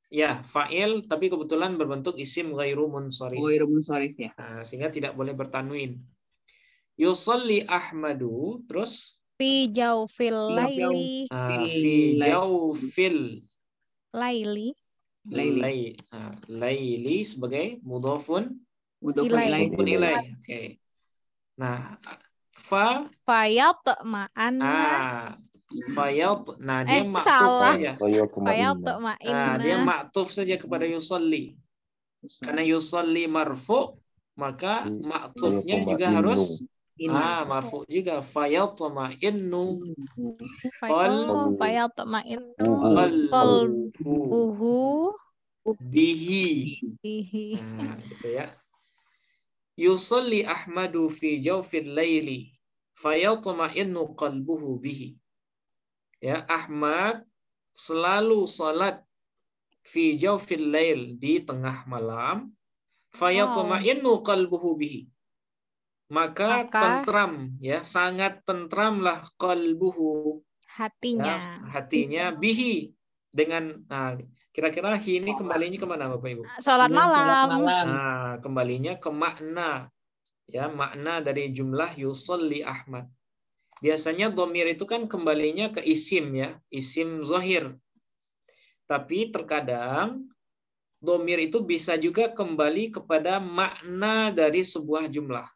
Ya, fa'il tapi kebetulan berbentuk isim ghairu munsharif. Ghairu munsharif ya. Nah, sehingga tidak boleh bertanwin. Yusolli Ahmadu, terus fi jaufil laili. Fi jaufil laili. Laili sebagai mudhafun ilaih. Oke. Nah, fayatma'anna. Nah, dia maktuf saja. Fayatma'inna. Dia maktuf saja kepada yusolli. Karena yusolli marfu, maka maktufnya juga harus Marfu juga. Fayatma'innu fayatma'innu qalbuhu bihi. Nah, gitu ya. Yusalli Ahmadu fi jawfil laili fayatma'innu qalbuhu bihi. Ya, Ahmad selalu salat fi jawfil lail, di tengah malam, fayatma'innu qalbuhu bihi. Maka tentram, ya, sangat tentramlah qalbuhu, hatinya. Ya, hatinya bihi, dengan, nah, kira-kira hi ini kembalinya kemana Bapak Ibu? Salat malam. Nah, kembalinya ke makna, ya, makna dari jumlah yusolli Ahmad. Biasanya domir itu kan kembalinya ke isim, ya, isim zahir. Tapi terkadang domir itu bisa juga kembali kepada makna dari sebuah jumlah.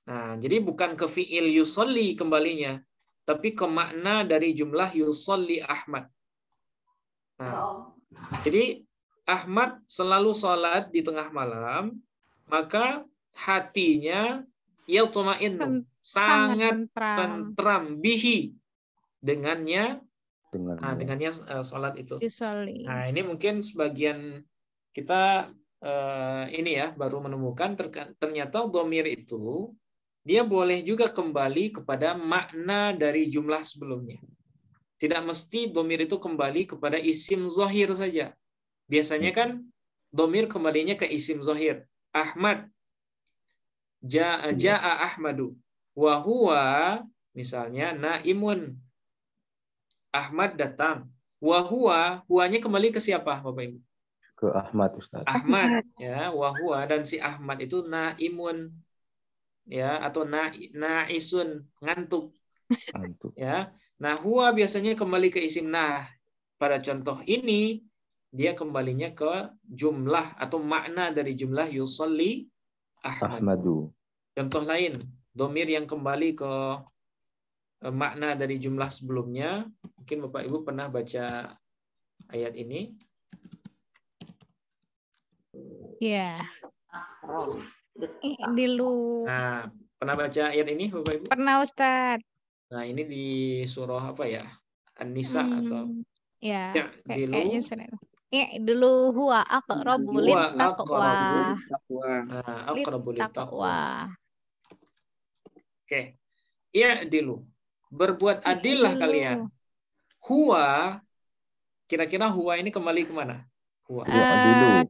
Nah, jadi bukan ke fi'il yusolli kembalinya, tapi ke makna dari jumlah yusolli Ahmad. Nah, jadi Ahmad selalu sholat di tengah malam, maka hatinya yatma'innu, sangat tentram bihi, dengannya sholat itu. Nah, ini mungkin sebagian kita ini ya baru menemukan ternyata dhamir itu dia boleh juga kembali kepada makna dari jumlah sebelumnya. Tidak mesti dhamir itu kembali kepada isim zahir saja. Biasanya kan dhamir kembalinya ke isim zahir. Ahmad, ja'a Ahmadu, wa huwa misalnya naimun. Ahmad datang. Wahua, huanya kembali ke siapa, Bapak Ibu? Ke Ahmad, Ustaz. Ahmad, ya, wahua, dan si Ahmad itu naimun, ya, atau naisun, ngantuk. Ya. Nah, huwa biasanya kembali ke isim nah. Pada contoh ini dia kembalinya ke jumlah atau makna dari jumlah yusolli Ahmadu. Contoh lain, domir yang kembali ke makna dari jumlah sebelumnya. Mungkin Bapak Ibu pernah baca ayat ini. Ya. Dulu. Nah, pernah baca ayat ini Bapak Ibu? Pernah, Ustaz. Nah, ini di surah apa ya? An-Nisa atau ya kayaknya dulu huwa aqrabu littaqwa. Aqrabu littaqwa. Oke. Ya dulu. Berbuat adillah kalian. Huwa, kira-kira huwa ini kembali kemana? Huwa. Dulu.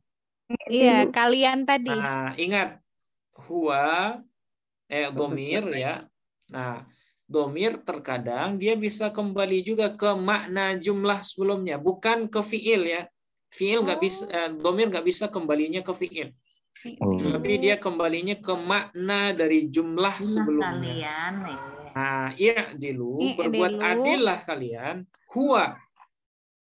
Iya, kalian tadi. Nah, ingat huwa domir ya. Nah, domir terkadang dia bisa kembali juga ke makna jumlah sebelumnya, bukan ke fiil ya. Fiil nggak bisa, domir nggak bisa kembalinya ke fiil. Tapi dia kembalinya ke makna dari jumlah sebelumnya. Nah, iya dulu, berbuat adillah kalian. Huwa,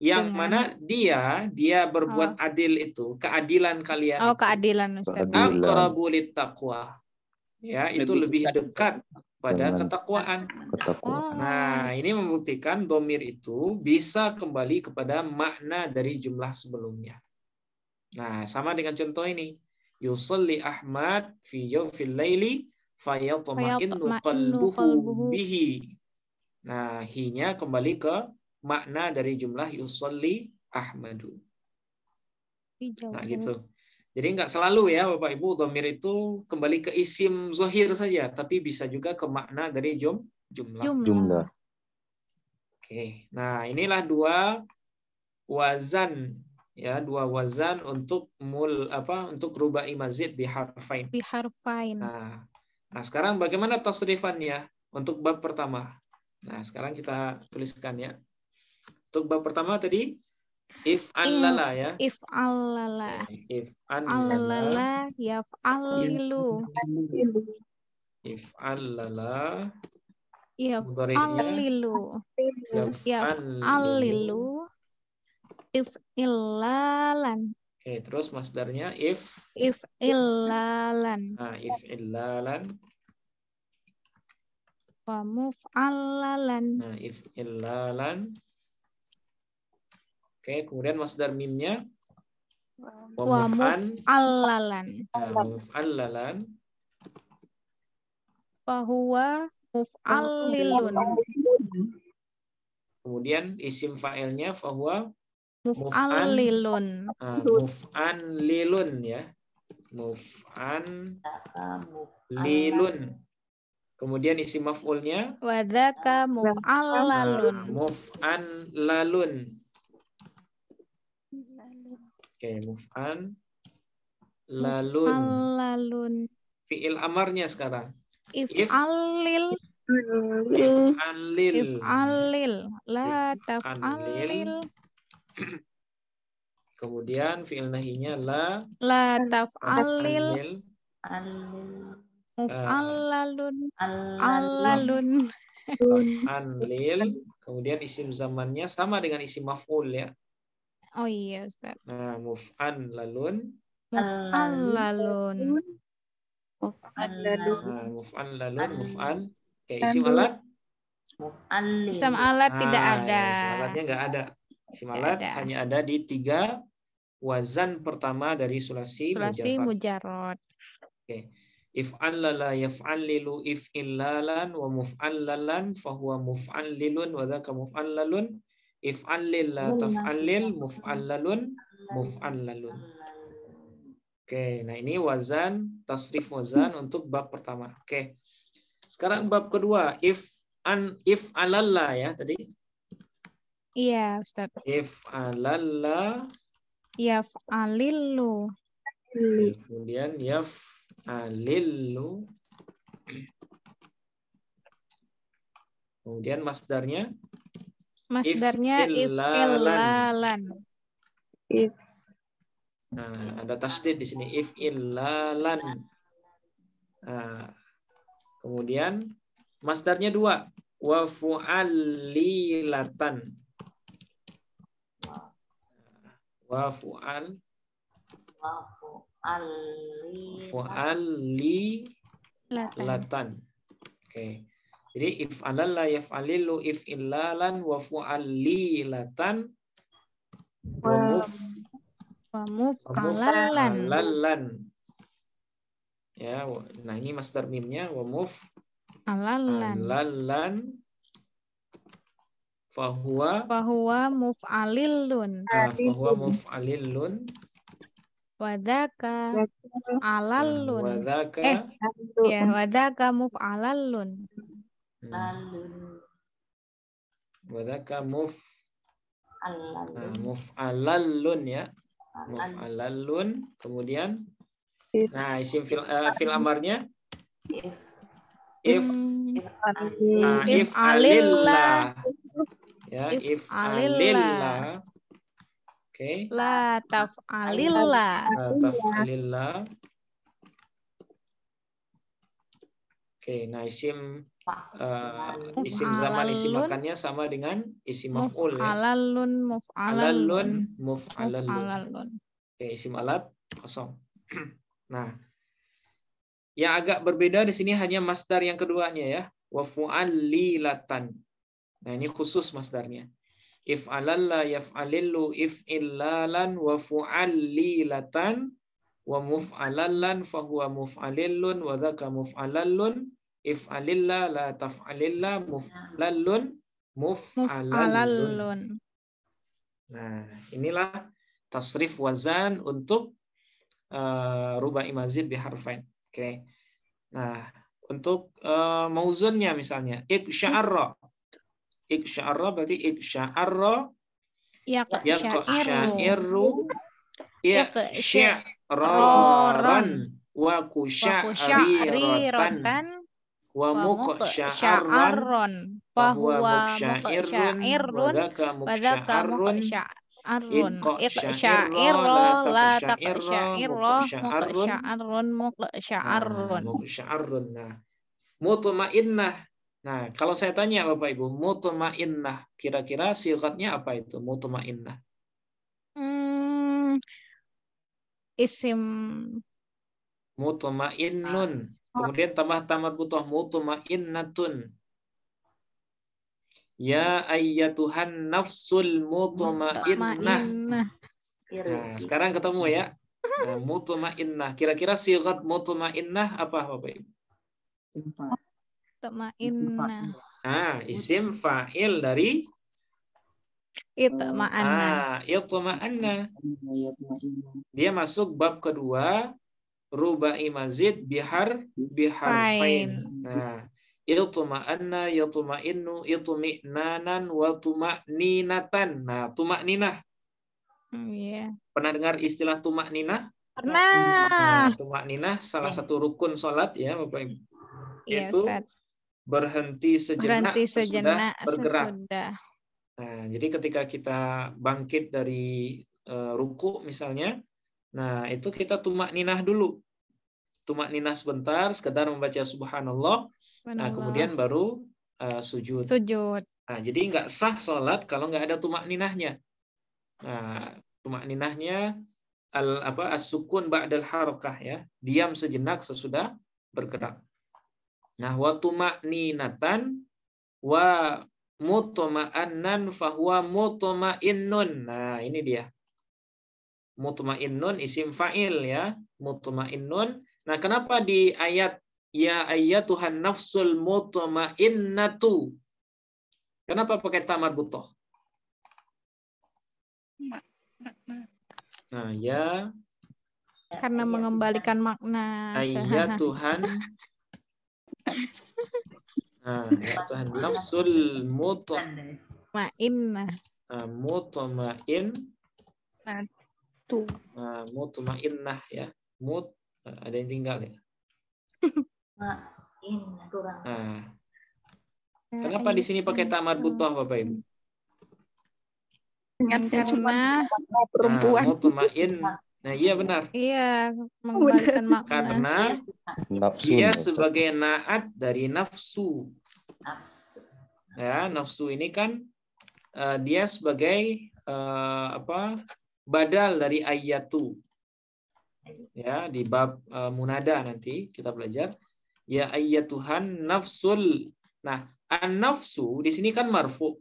yang mana dia berbuat adil itu, keadilan kalian. Oh, keadilan Ustaz. Aqrabu littaqwa. Ya, itu lebih dekat pada ketakwaan. Nah, ini membuktikan domir itu bisa kembali kepada makna dari jumlah sebelumnya. Nah, sama dengan contoh ini. Yusalli Ahmad fi jawfil laili fayatma'innu qalbuhu bihi. Nah, hi-nya kembali ke makna dari jumlah yusalli Ahmadu. Nah, gitu. Jadi nggak selalu ya Bapak Ibu dhamir itu kembali ke isim zahir saja, tapi bisa juga ke makna dari jumlah. Oke. Nah, inilah dua wazan ya, dua wazan untuk untuk rubai mazid biharfain. Nah, sekarang bagaimana tasrifannya untuk bab pertama? Nah, sekarang kita tuliskan ya. Untuk bab pertama tadi if'allala ya. If'allala. If'allala yaf'allilu. If'allala yaf'allilu. Yaf'allilu. If'illalan. Oke, terus masdarnya if'illalan. Nah, if'illalan. Wa muf'allalan. Nah, if'illalan. Oke, kemudian masdar mimnya wa muf'allalan. Muf'allalan. fahuwa muf'allilun. Kemudian isim fa'ilnya fahuwa Muf'allilun. muf'anlilun ya. Muf'anlilun. Kemudian isim maf'ulnya Wadzaka muf'allalun. muf'anlalun. Oke, muf'anlalun. Fi'il amarnya sekarang. If'allil. If'allil. La taf'allil. Kemudian fi'il nahinya la taf'allil. Muf'allalun. Allalun. Anlil. Kemudian isim zamannya sama dengan isim maf'ul ya. Oh iya Ustaz. Nah, muf'anlalun. Muf'allalun. Muf'an. Oke, isim alat? Isim alat tidak ada. Ya, isim alatnya nggak ada. Isim alat hanya ada di 3 wazan pertama dari sulasi mujarrad. Oke. If'allala yaf'allilu if'illalan wa muf'allalan fahuwa muf'allilun wa dzaka muf'allalun. If'allil la taf'allil muf'allalun muf'allalun. Oke, nah ini wazan, tasrif wazan untuk bab pertama. Oke. Sekarang bab kedua, if'alalla ya tadi. Iya, Ustaz. If'alalla yaf'alillu. Kemudian yaf'alillu. Kemudian masdarnya if'illalan. Nah, ada tasdid di sini if'illalan. Nah, kemudian masdarnya 2 wa fu'allilatan. Wa fu'allilatan. Oke. Jadi if'alalla yaf'alilu if'illalan wa fu'allilatan wa muf'alalan. Ya, nah ini masdar mimnya wa muf'alalan fahuwa muf'alilun. Fahuwa muf'alilun. Wadzaka alalun. Wadzaka muf'alalun. Wadzaka muf'alalun ya. Muf'alalun. Kemudian nah isim fil amarnya if'alillah. Ya, if'alillah. Oke. La taf'alillah. Oke, nah isim zaman isim makannya sama dengan isim maf'ul ya. Muf'alalun. Oke, isim alat kosong. Nah, yang agak berbeda di sini hanya masdar yang keduanya ya, wa fu'allilatan. Nah, ini khusus masdarnya. If'alalla yaf'alillu if'illalan wa fu'allilatan wa muf'alallan fahuwa muf'alillun wa dzaka muf'alallun if'alilla la taf'alilla muf'alallun muf'alallun. Nah, inilah tasrif wazan untuk rubai mazid biharfain. Oke. Nah, untuk mauzunnya misalnya iksya'arra. Iksya'arra berarti iksya'arra yaqsya'irru iqsya'raran wa kusya'riratan wa muqsya'arran wa huwa muqsya'irrun wa dzaka muqsya'arrun iqsya'irra la taqsya'irra muqsya'arrun. Nah, mutmainnah. Nah, kalau saya tanya Bapak Ibu, mutmainnah, kira-kira sigatnya apa itu mutmainnah? Isim mutmainnun. Kemudian tambah marbutah mutmainnatun. Ya ayyatuhan nafsul mutmainnah. Nah, sekarang ketemu ya. Nah, mutmainnah. Kira-kira sigat mutmainnah apa Bapak Ibu? Itma'inna. Isim fa'il dari Itma'anna. itma'anna. Dia masuk bab kedua, rubai mazid biharfain. Nah, itma'anna, yatma'innu, itmi'nanan, wa tuma'ninatan. Nah, tuma'ninah. Iya. Pernah dengar istilah tuma'ninah? Pernah. Tuma'ninah salah satu rukun sholat ya, Bapak Ibu. Iya, Itu Ustaz. berhenti sejenak sesudah bergerak. sesudah. Nah, jadi ketika kita bangkit dari ruku misalnya, nah itu kita tumakninah dulu. Tumakninah sebentar, sekedar membaca subhanallah. Nah, kemudian baru sujud. Nah, jadi nggak sah sholat kalau nggak ada tumakninahnya. Nah, tumakninahnya as-sukun ba'dal harakah ya, diam sejenak sesudah bergerak. Nah, wa tuma'ninatan wa mutma'annan fahuwa mutma'innun. Nah, ini dia. Mutma'innun isim fa'il ya, mutma'innun. Nah, kenapa di ayat ya ayyatuhan nafsul mutma'innatu? Kenapa pakai ta marbutah? Nah, ya karena mengembalikan makna ayyatuhan ya Tuhan nafsul mutmainnah. Mutmainnah ya. Ada yang tinggal ya. Kenapa di sini pakai ta marbutah Bapak Ibu? Karena perempuan. Mutmain. Nah, iya benar. Iya, mengembalikan makna. Karena dia sebagai naat dari nafsu. Ya, nafsu ini kan dia sebagai badal dari ayatu. Ya, di bab munada nanti kita belajar. Ya ayyatuhan nafsul. Nah, an-nafsu di sini kan marfu.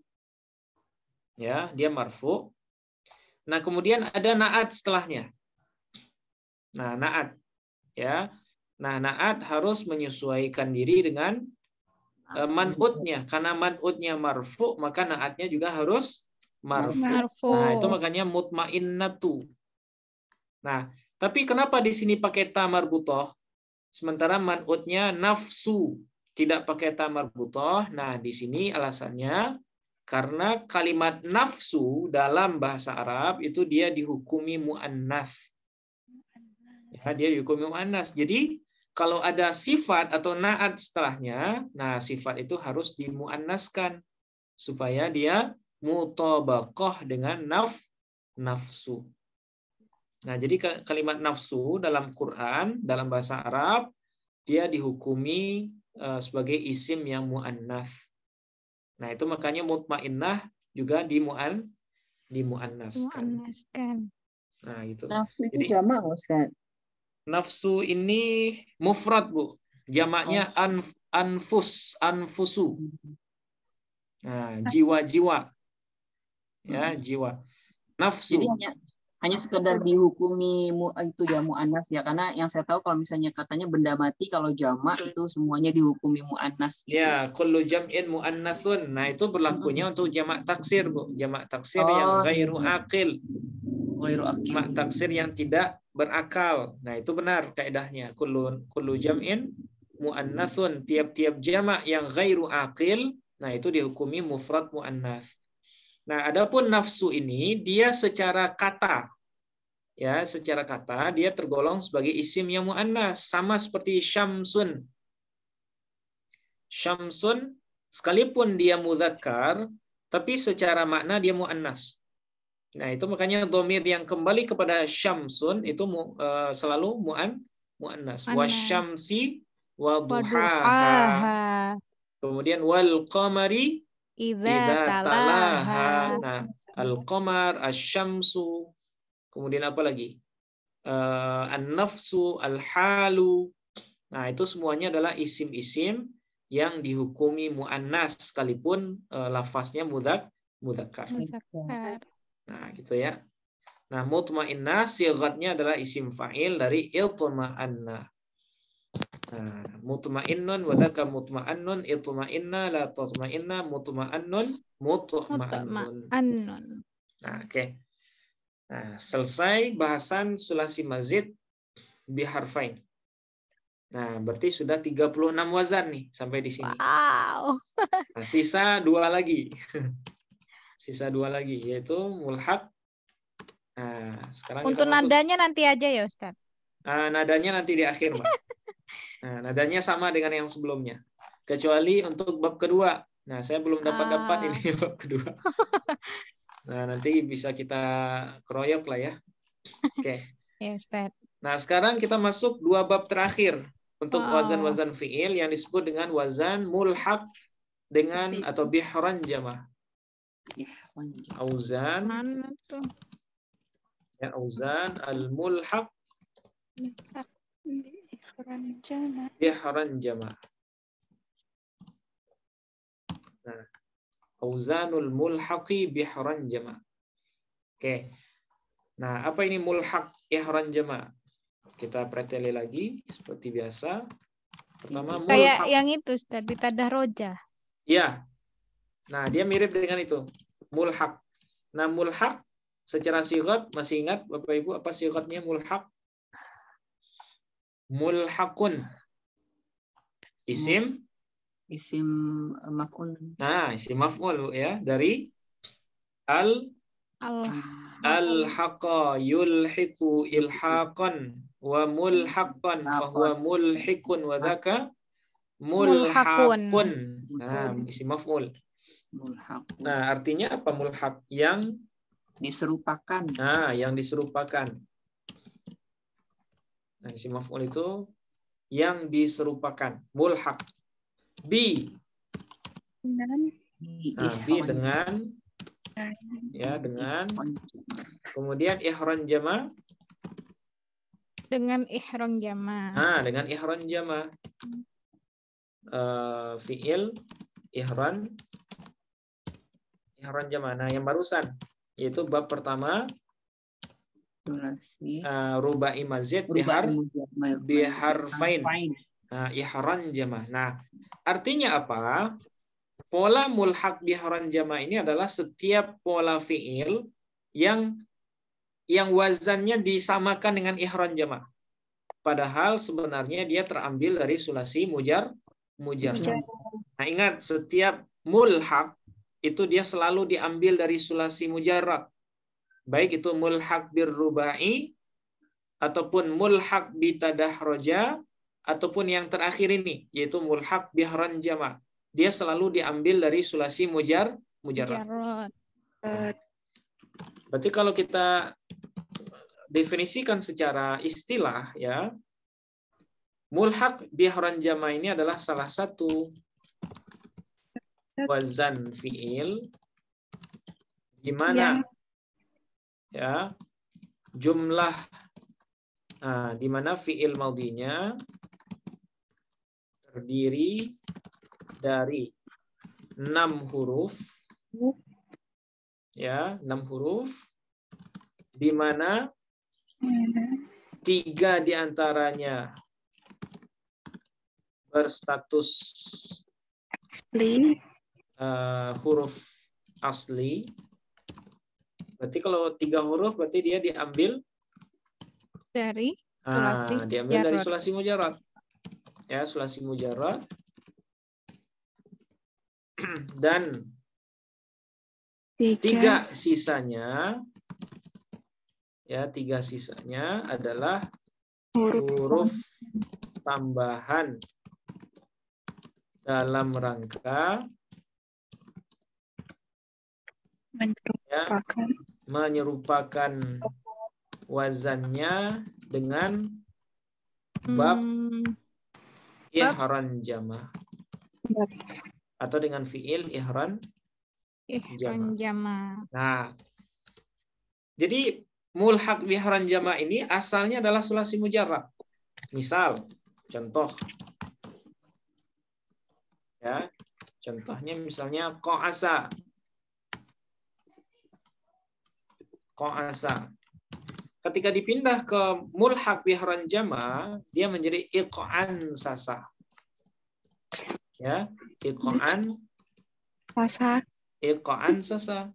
Ya, dia marfu. Nah, kemudian ada naat setelahnya. Nah, naat ya. Nah, naat harus menyesuaikan diri dengan man'utnya. Karena man'utnya marfu, maka naatnya juga harus marfu. Nah, itu makanya mutmainnatu. Nah, tapi kenapa di sini pakai ta marbutah? Sementara man'utnya nafsu, tidak pakai ta marbutah. Nah, di sini alasannya karena kalimat nafsu dalam bahasa Arab itu dia dihukumi mu'annas. Ya, dia dihukumi mu'annas. Jadi kalau ada sifat atau naat setelahnya, nah sifat itu harus dimu'annaskan supaya dia mutabaqah dengan nafsu. Nah, jadi kalimat nafsu dalam Quran, dalam bahasa Arab, dia dihukumi sebagai isim yang mu'annas. Nah, itu makanya mutmainnah juga dimu'annaskan. Nah, gitu. Nafsu itu jamak, Ustaz. Nafsu ini mufrad, Bu. Jamaknya anfusu. Nah, jiwa-jiwa. Ya, jiwa. Nafsu. Jadi hanya sekedar dihukumi itu ya mu'annas ya, karena yang saya tahu kalau misalnya katanya benda mati kalau jamak itu semuanya dihukumi mu'annas gitu. Ya, kullu jam'in mu'annatsun. Nah, itu berlakunya untuk jamak taksir, Bu. Jamak taksir yang ghairu aqil. Jamak taksir yang tidak berakal. Nah, itu benar kaidahnya. Kullu jam'in mu'annatsun. Tiap-tiap jamak yang ghairu aqil, nah itu dihukumi mufrad mu'annas. Nah, adapun nafsu ini dia secara kata, ya, secara kata dia tergolong sebagai isim yang mu'annas, sama seperti syamsun. Syamsun sekalipun dia mudzakkar, tapi secara makna dia mu'annas. Nah, itu makanya dhamir yang kembali kepada syamsun itu selalu mu'annas. Wasyamsi wa duhaha. Kemudian wal qamari idza talaha. Nah, al-qamar, asy-syamsu. Kemudian apa lagi? An-nafsu, al-halu. Nah, itu semuanya adalah isim-isim yang dihukumi mu'annas sekalipun lafaznya mudzakkar. Nah, gitu ya. Nah, mutmainnah sighatnya adalah isim fa'il dari iltuma'anna. Nah, mutmainnun wa dzaka mutmainnun itma'inna la tatma'inna mutmainnun mutma'annun. Mutma'annun. Nah, oke. Nah, selesai bahasan sulasi mazid biharfain. Nah, berarti sudah 36 wazan nih sampai di sini. Wow. Nah, sisa 2 lagi. Sisa 2 lagi yaitu mulhaq. Nah, sekarang Untuk kita masuk. nadanya nanti aja ya Ustaz. Nadanya nanti di akhir, Mbak. Nah, nadanya sama dengan yang sebelumnya. Kecuali untuk bab kedua. Nah, saya belum dapat ini bab kedua. Nah, nanti bisa kita keroyok lah ya. Oke. Ya Ustaz. Nah, sekarang kita masuk 2 bab terakhir untuk Wow. wazan-wazan fi'il yang disebut dengan wazan mulhaq dengan atau bihran jama'. Auzan, Mana tuh? ya, auzan al-mulhaq bihran jama'. Nah, auzanul mulhaqi bihran jama'. Oke. Nah, apa ini mulhaq ihran jama'? Kita preteli lagi seperti biasa. Pertama Kayak mulhaq. yang itu Ustaz di Tadah Roja. Ya. Nah, dia mirip dengan itu. Mulhaq. Nah, mulhaq secara sighat, masih ingat Bapak Ibu apa sighatnya mulhaq? Mulhaqun. Isim maf'ul. Nah, isim maf'ul ya dari al-haqa yulhiqu ilhaqan wa mulhaqan fahuwa mulhiqun wa dzaka mulhaqun. Nah, isim maf'ul. Nah, artinya apa mulhaq? Yang Diserupakan. Nah, yang diserupakan. Nah, isim maf'ul itu yang diserupakan. Mulhaq. Bi. Nah, bi dengan ya dengan kemudian ihron jama. Dengan ihron jama. Nah, dengan ihron jama. Fi'il ihron jama. Nah, yang barusan yaitu bab pertama rubai mazid biharfain. Nah, ihron jama. Nah, artinya apa? Pola mulhaq bihran jama ini adalah setiap pola fiil yang wazannya disamakan dengan ihran jama. Padahal sebenarnya dia terambil dari sulasi mujarrad. Nah, ingat setiap mulhaq itu dia selalu diambil dari sulasi mujarrad. Baik itu mulhaq birrubai ataupun mulhaq bitadahroja ataupun yang terakhir ini yaitu mulhaq bihran jama. Dia selalu diambil dari sulasi mujarrad. Berarti kalau kita definisikan secara istilah ya, mulhaq bihran jama ini adalah salah satu wazan fiil di mana ya jumlah di mana fiil maudinya terdiri dari 6 huruf ya, 6 huruf di mana 3 diantaranya berstatus huruf asli. Berarti kalau 3 huruf berarti dia diambil dari sulasi dari sulasi mujarrad. Ya, sulasi mujarrad. Dan 3 sisanya ya, 3 sisanya adalah huruf tambahan dalam rangka menyerupakan wazannya dengan bab ihran jama atau dengan fiil ihran jama. Nah, jadi mulhaq bihran jama ini asalnya adalah sulasi mujarrad. Misal, contoh ya, contohnya misalnya qa'asa. Ketika dipindah ke mulhaq bihran jama, dia menjadi iqan sasa. Ya, iqan sasa.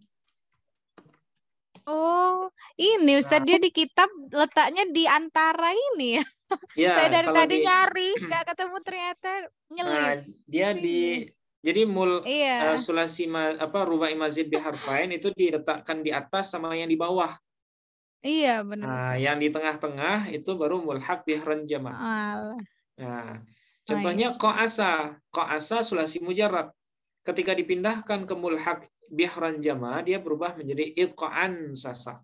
Oh, ini Ustaz dia di kitab letaknya di antara ini ya. Ya, Saya dari kalau tadi nyari nggak ketemu ternyata nyelip. Dia jadi Iya. sulasi rubai mazid biharfain itu diletakkan di atas sama yang di bawah. Iya, benar. Yang di tengah-tengah itu baru mulhaq bihran jama. Nah, contohnya qa'asa sulasi mujarrad. Ketika dipindahkan ke mulhaq bihran jama, dia berubah menjadi iqan sasa.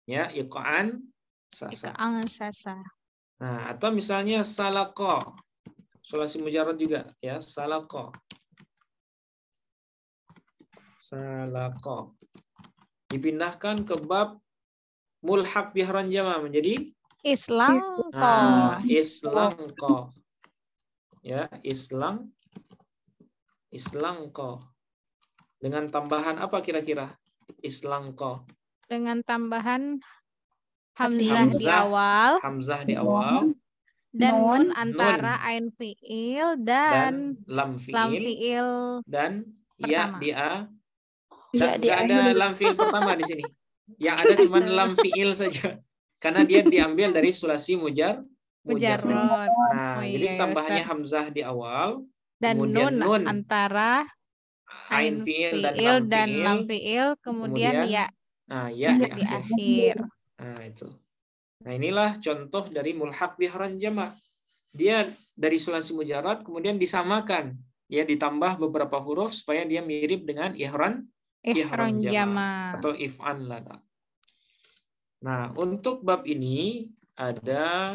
Ya, iqan sasa. Nah, atau misalnya salaqa. Sulasi mujarrad juga ya, salaqa. Dipindahkan ke bab mulhaq bihran jama menjadi islangqa. Ya, islangqa. Dengan tambahan apa kira-kira? Islangqa. Dengan tambahan hamzah di awal. Hamzah di awal. Dan nun antara ain fiil dan lam fiil dan pertama. ya di a. Nggak ada lam fiil pertama di sini. Yang ada cuma lam fiil saja. Karena dia diambil dari sulasi mujarrad. Nah, jadi tambahannya hamzah di awal dan kemudian nun antara ain fiil dan lam fiil kemudian ya. Nah, ya di akhir. Nah, itu. Nah, inilah contoh dari mulhaq bihran jama. Dia dari sulasi mujarrad kemudian disamakan, ya ditambah beberapa huruf supaya dia mirip dengan ihran jama atau if'an lana. Nah, untuk bab ini ada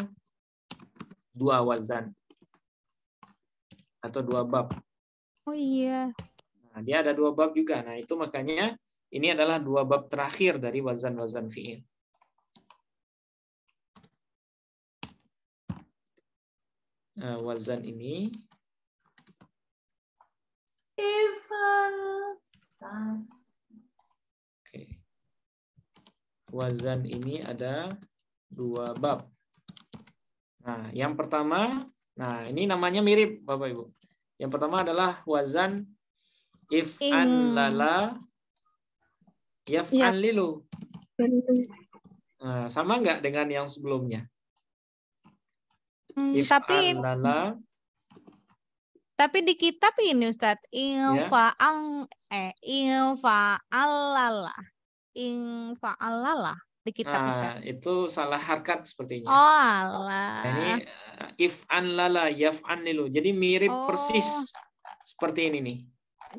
2 wazan atau 2 bab. Oh iya. Nah, dia ada 2 bab juga. Nah, itu makanya ini adalah 2 bab terakhir dari wazan-wazan fi'il. Wazan ini wazan ini ada 2 bab. Nah, yang pertama, ini namanya mirip Bapak Ibu. Yang pertama adalah wazan if'an lala yaf'an lilu. Nah, sama nggak dengan yang sebelumnya? Tapi di kitab ini Ustadz infa'alala di kitab Ustadz. Itu salah harkat sepertinya. Oh alah. Nah, ini if'an lala yaf'an lilu. Jadi mirip persis seperti ini nih.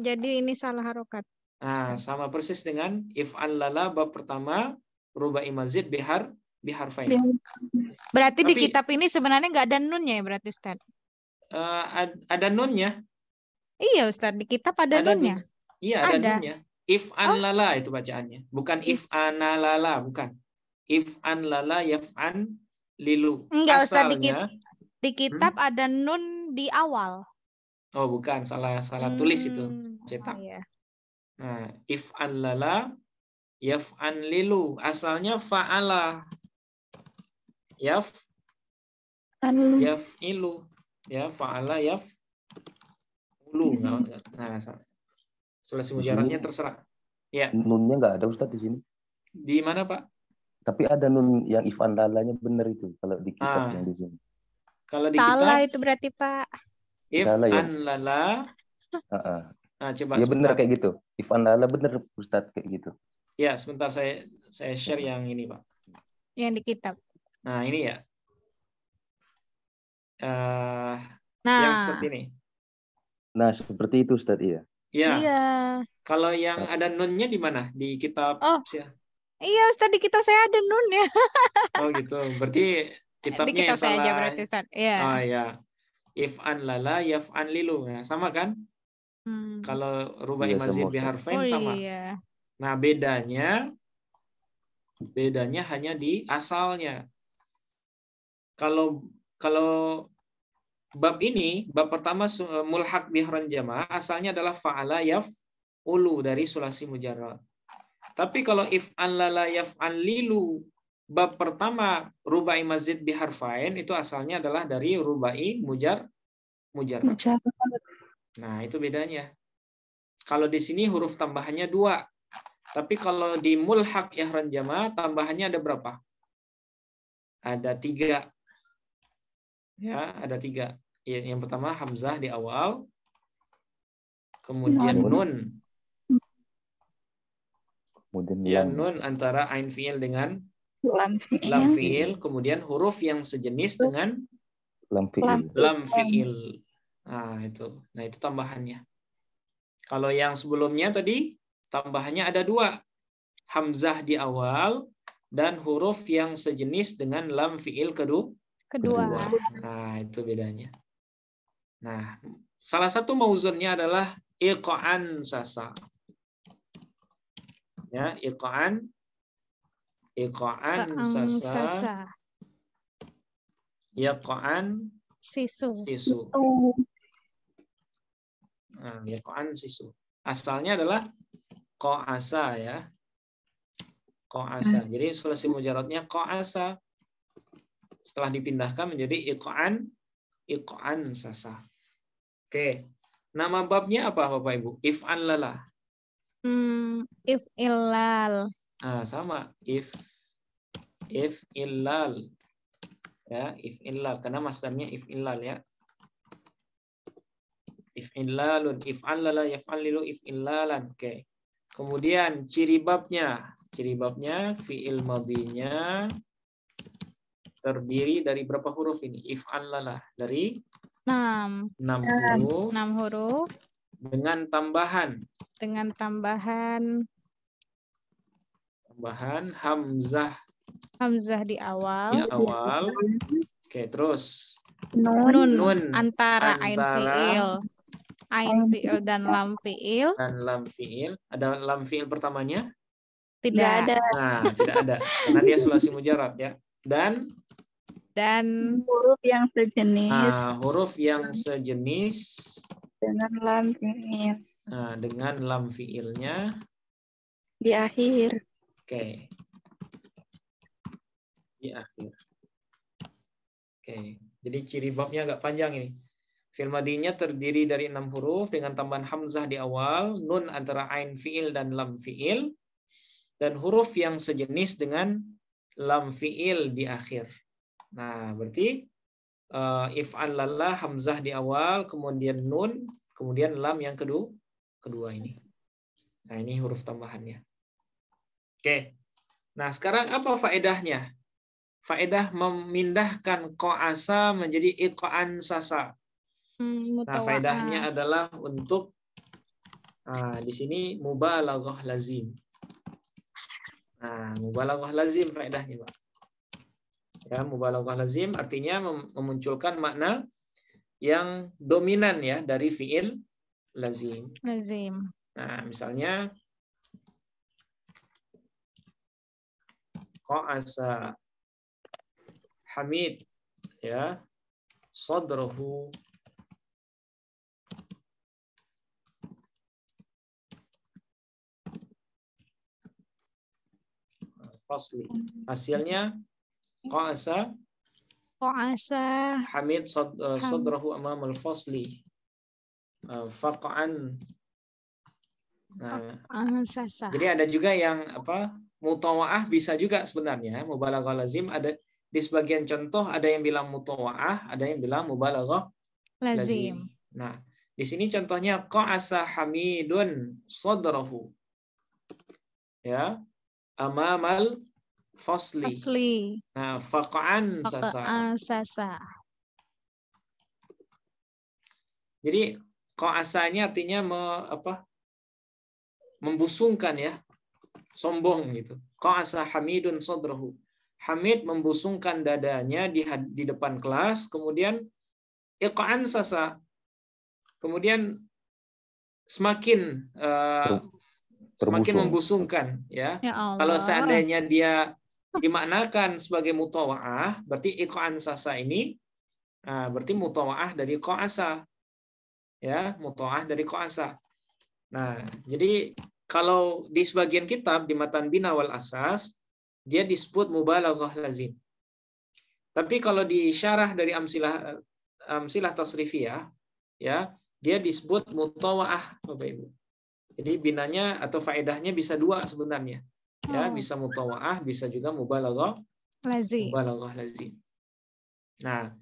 Jadi ini salah harokat. Nah, sama persis dengan if'an lala bab pertama rubai mazid biharfain. Berarti di kitab ini sebenarnya nggak ada nunnya ya berarti Ustaz? Ada nunnya. Iya Ustaz, di kitab ada nunnya. Iya, ada nunnya. If'an lala itu bacaannya. Bukan if'ana lala, bukan. If'an lala yaf'an lilu. Enggak Ustaz, di kitab ada nun di awal. Oh, bukan, salah tulis itu cetak. Iya. Nah, if'an lala yaf'an lilu. Asalnya fa'ala. Yaf'ilu. Ya, fa'ala yaf'ulu. Nah, sulasi mujarradnya terserah. Ya. Nunnya nggak ada Ustadz di sini. Di mana, Pak? Tapi ada nun yang if'an lalanya benar itu kalau di kitab yang di sini. Kalau di salah kitab itu berarti, Pak. If'an lala. Nah, coba ya benar kayak gitu. If'an lala benar Ustadz kayak gitu. Ya, sebentar saya share yang ini, Pak. Yang di kitab. Nah, ini ya. Yang seperti ini. Nah, seperti itu Ustadz, iya. Iya. Kalau yang ada nunnya di mana? Di kitab? Iya, Ustadz, di kitab saya ada nunnya. Oh, gitu. Berarti kitabnya di kitab yang saya salah. aja berarti, Ustadz. Iya. Oh, ya. If'an lala yaf'an lilu. Nah, sama kan? Kalau rubai mazid biharfain sama. Iya. Nah, bedanya hanya di asalnya. Kalau bab ini, bab pertama mulhaq bihran jama, asalnya adalah fa'ala yaf'ulu dari sulasi mujarrad. Tapi kalau if'an lala yaf'an lilu bab pertama rubai mazid biharfain itu asalnya adalah dari rubai mujarrad. Mujarrad. Nah, itu bedanya. Kalau di sini huruf tambahannya 2. Tapi kalau di mulhaq ihran jama tambahannya ada berapa? Ada 3. Ya, ada 3. Yang pertama hamzah di awal, kemudian nun. Kemudian Nun antara ain fiil dengan Lam lam fi'il. fiil, kemudian huruf yang sejenis dengan lam fi'il. lam fiil. Nah, itu tambahannya. Kalau yang sebelumnya tadi tambahannya ada 2. Hamzah di awal dan huruf yang sejenis dengan lam fiil kedua. Nah, itu bedanya. Nah, salah satu mauzunnya adalah iqa'an sasa. Ya, iqa'an sasa. Yaqa'an Sisu. Nah, yaqa'an sisu. Asalnya adalah qa'asa ya. Qa'asa. Jadi selesai mujaradnya qa'asa. Setelah dipindahkan menjadi iqa'an sasa. Oke. Nama babnya apa Bapak Ibu? If'an lala. If illal. Nah, sama. If illal. Ya, if illal karena masdarnya if illal ya. If illalun, if allala yaf'allilu if illalan. Oke. Kemudian ciri babnya fiil madinya terdiri dari berapa huruf ini? If allala dari 6 huruf. 6 huruf Dengan tambahan hamzah di awal. Oke, terus Nun antara ain fiil dan lam fiil. Ada lam fiil pertamanya? Tidak ada. Nah, tidak ada. Karena dia sulasi mujarrad ya. Dan huruf yang sejenis. Huruf yang sejenis Dengan lam fi'il. Dengan lam fiilnya Di akhir. Oke. Di akhir. Oke. Jadi ciri babnya agak panjang ini. Fi'il madinya terdiri dari 6 huruf dengan tambahan hamzah di awal, nun antara ain fi'il dan lam fi'il, dan huruf yang sejenis dengan lam fi'il di akhir. Nah, berarti if'an lalla hamzah di awal, kemudian nun, kemudian lam yang kedua ini. Nah, ini huruf tambahannya. Oke. Nah, sekarang apa faedahnya? Faedah memindahkan qa'asa menjadi iqa'an sasa. Nah, faedahnya adalah untuk di sini mubalaghah lazim. Nah, mubalaghah lazim faedahnya, Pak. Ya, mubalaghah lazim artinya memunculkan makna yang dominan ya dari fiil lazim. Nah, misalnya qa'asa Hamid ya sadrahu fasli. Hasilnya qa'asa Hamid sadrahu amam al-fasli. Faqa'an. Nah, jadi ada juga yang mutawa'ah bisa juga sebenarnya. Mubalaghah lazim ada di sebagian contoh ada yang bilang mutawa'ah, ada yang bilang mubalaghah lazim. Nah, di sini contohnya qa'asa Hamidun sadrahu. Ya. Amamal fasli. Nah, faqa'an sasa. Jadi qa'asa ini artinya membusungkan ya. Sombong gitu. Qa'asa Hamidun sadrahu. Hamid membusungkan dadanya di depan kelas, kemudian iqa'an sasa. Kemudian semakin membusungkan ya. Kalau seandainya dia dimaknakan sebagai mutawa'ah, berarti iqa'an sasa ini berarti mutawa'ah dari qa'asa. Ya, mutawa'ah dari qa'asa. Nah, jadi kalau di sebagian kitab di Matan Bina wal Asas dia disebut mubalaghah lazim. Tapi kalau di syarah dari amsilah tasrifiyah, ya, dia disebut mutawa'ah, Bapak Ibu. Jadi binanya atau faedahnya bisa dua sebenarnya. Ya, bisa mutawa'ah, bisa juga mubalaghah lazim. Nah,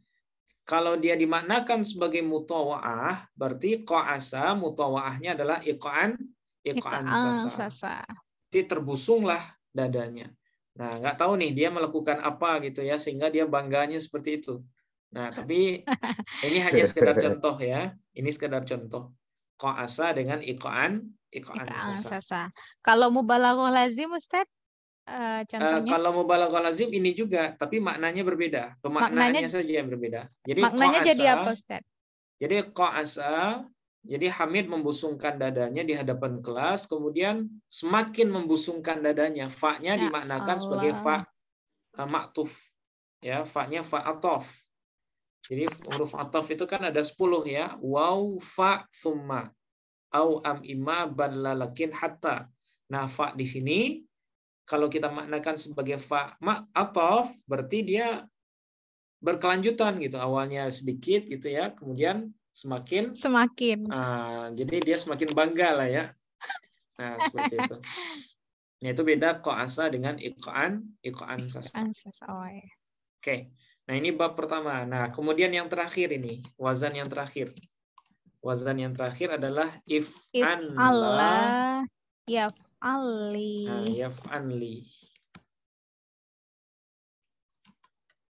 kalau dia dimaknakan sebagai mutawa'ah, berarti qa'asa mutawa'ahnya adalah iqa'an sasa. Jadi terbusunglah dadanya. Nah, nggak tahu nih dia melakukan apa gitu ya sehingga dia bangganya seperti itu. Nah, tapi ini hanya sekedar contoh ya. Ini sekedar contoh. Qa'asa dengan iqa'an sasa. Kalau mubalaghah lazim Ustaz, contohnya? Kalau mubalaghah lazim ini juga, tapi maknanya berbeda. Pemaknaannya saja yang berbeda. Jadi maknanya qa'asa, jadi apa Ustaz? Jadi qa'asa, jadi Hamid membusungkan dadanya di hadapan kelas, kemudian semakin membusungkan dadanya. Fa-nya dimaknakan sebagai fa maktuf. Ya, fa-nya fa atof. Jadi huruf atof itu kan ada 10 ya. Waw, fa, thumma. Au am imma lalakin hatta. Nah, fa di sini kalau kita maknakan sebagai fa atof, berarti dia berkelanjutan gitu. Awalnya sedikit gitu ya, kemudian semakin. Jadi dia semakin bangga lah ya. Nah, seperti itu. Nah, itu beda qa'asa dengan iqa'an sasa. Oke. Nah, ini bab pertama. Nah, kemudian yang terakhir ini, wazan yang terakhir. Wazan yang terakhir adalah if'anla yaf'anli. Nah, yaf'anli.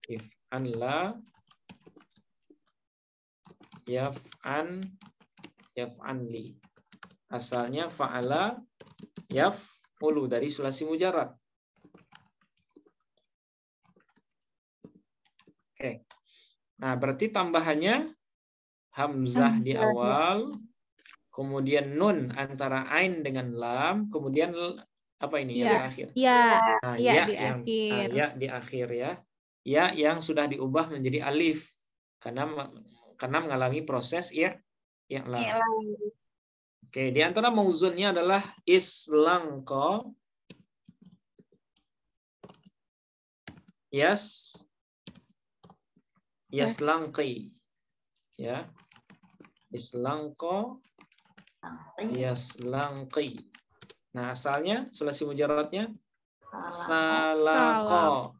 If'anla yaf'anli. Asalnya fa'ala yaf'ulu dari sulasi mujarrad. Oke. Nah, berarti tambahannya hamzah di awal, kemudian nun antara ain dengan lam, kemudian apa ini yang terakhir? Nah, ya di akhir ya. Ya yang sudah diubah menjadi alif karena mengalami proses i'lam. Oke, di antara mauzunnya adalah islangqa, yaslangqi. Ya. Islangqa, yaslangqi. Nah, asalnya sulasi mujarradnya salaqo.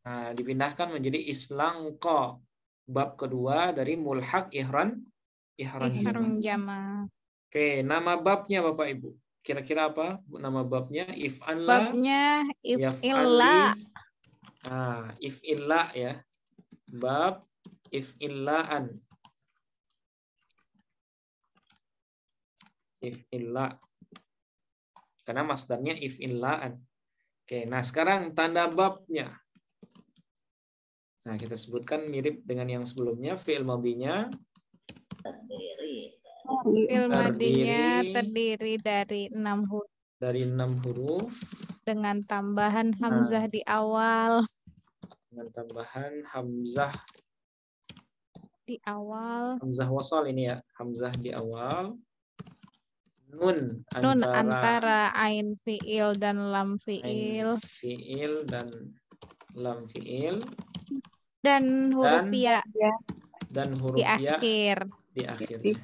Nah, dipindahkan menjadi islangqa. Bab kedua dari mulhaq ihran jama'. Oke, nama babnya Bapak Ibu. Kira-kira apa nama babnya? If'anla. Babnya if'illa. Nah, if'illa ya. Bab if'illaan. If'illa. Karena masdarnya if'illaan. Oke, nah sekarang tanda babnya. Nah, kita sebutkan mirip dengan yang sebelumnya. Fi'il madinya terdiri dari 6 huruf. Dari 6 huruf. Dengan tambahan hamzah di awal. Dengan tambahan hamzah di awal. Hamzah wasal ini ya. Hamzah di awal. Nun antara ain fi'il dan lam fi'il. Dan huruf ya. Dan huruf ya di akhirnya.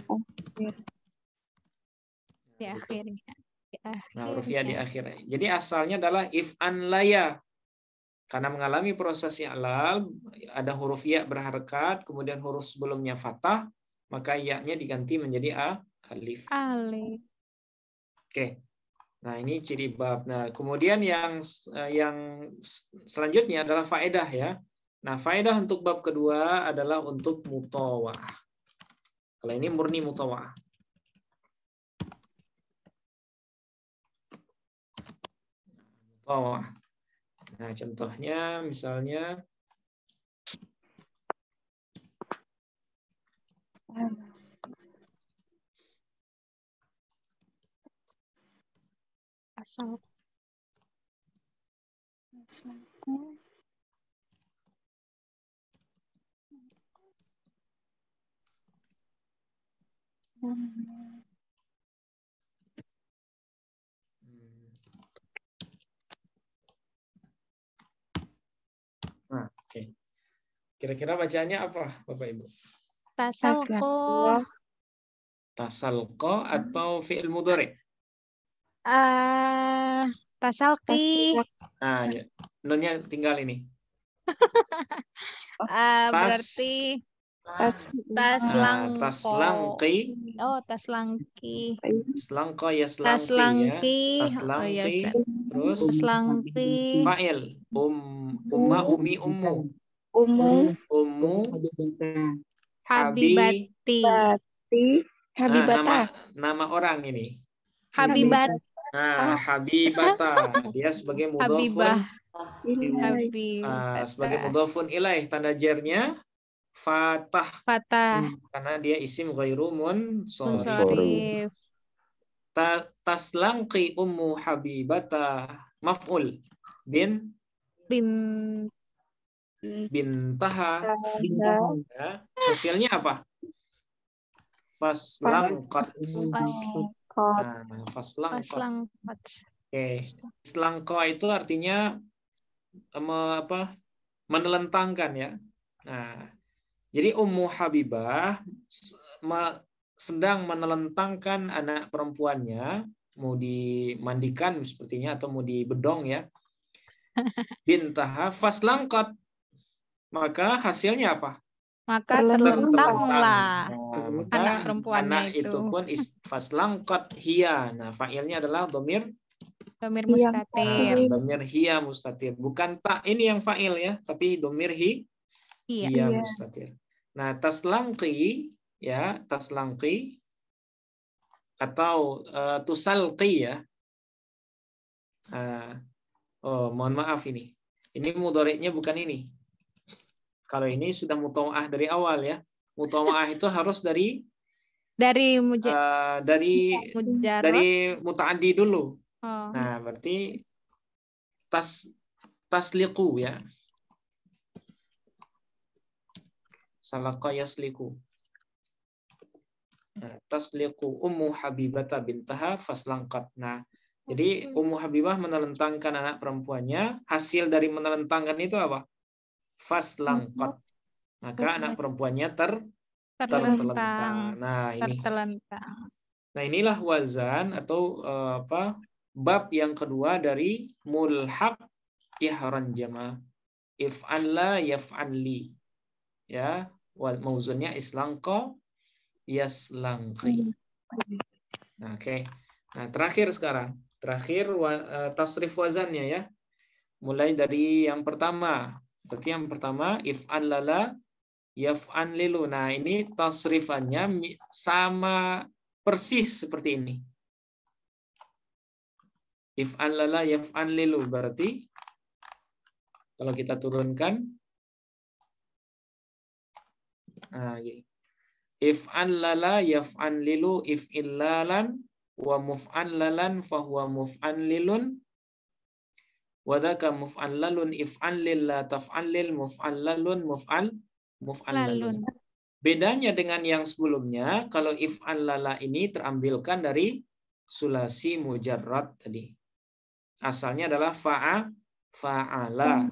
Nah, huruf ya di akhirnya. Jadi asalnya adalah if'an laya. Karena mengalami proses i'lal, ada huruf ya berharakat, kemudian huruf sebelumnya fathah, maka ya-nya diganti menjadi alif. Oke. Nah, ini ciri bab. Nah, kemudian yang selanjutnya adalah faedah ya. Nah, faedah untuk bab kedua adalah untuk mutawa'ah. Kalau ini murni mutawa'ah. Mutawa'ah. Nah, contohnya misalnya asal Kira-kira bacaannya apa, Bapak Ibu? Tasalqo. Tasalqo atau fi'il mudhari? Tasalqi. Nah, ya. Nunnya tinggal ini. Berarti taslangko. Taslangqi. Oh, taslangki. Taslangko ya Taslangki. ya. Oh ya, Taslangqi. Ustaz. Terus Taslangki. fa'il. Umma, umi, ummu. Ummu. Habibati. Habibata. Nama orang ini. Habibat. Nah, Habibata. Dia sebagai mudhofun. Sebagai mudhofun ilaih, tanda jarnya fatah. Karena dia isim ghairu munsharif. Taslangqi ummu Habibata maf'ul bintaha. Ya. Hasilnya apa? Faslangqat. Faslangqat. Oke. Slangqa itu artinya menelentangkan ya. Nah, jadi Ummu Habibah sedang menelentangkan anak perempuannya, mau dimandikan sepertinya atau mau dibedong ya. Bintaha faslangqat. Maka hasilnya apa? Maka terlentanglah anak perempuannya itu pun faslangqat hiya. Nah, fa'ilnya adalah domir mustatir. Domir hiya mustatir. Bukan tak ini yang fa'il ya, tapi domir hiya mustatir. Nah, taslangqi ya, taslangqi atau tusalqi ya. Mohon maaf ini. Ini mudhari'nya bukan ini. Kalau ini sudah mutawa'ah dari awal ya. Mutawa'ah itu harus dari muta'addi dulu. Nah, berarti tasliqu ya. Salaqa yasliqu. Nah, tasliqu Ummu Habibata bintaha faslangqat. Nah, jadi Ummu Habibah menelentangkan anak perempuannya. Hasil dari menelentangkan itu apa? Faslangqat. Maka anak perempuannya tertelentang. Nah, ini. Nah, inilah wazan atau bab yang kedua dari mulhaq ihran jama. If'anla yaf'anli. Ya, mauzunnya islangqa yaslangqi. Nah, oke. Nah, terakhir sekarang. Terakhir tasrif wazannya ya. Mulai dari yang pertama. Berarti yang pertama if'anlala yaf'anlilu. Nah, ini tasrifannya sama persis seperti ini. If'anlala yaf'anlilu berarti kalau kita turunkan if'anlala yaf'anlilu if'illalan wa muf'anlalan fahuwa muf'anlilun wadaka muf'allalun if'anlil la taf'anlil muf'allalun muf'allalun. Bedanya dengan yang sebelumnya, kalau if'allala ini terambilkan dari sulasi mujarrad tadi. Asalnya adalah fa'ala.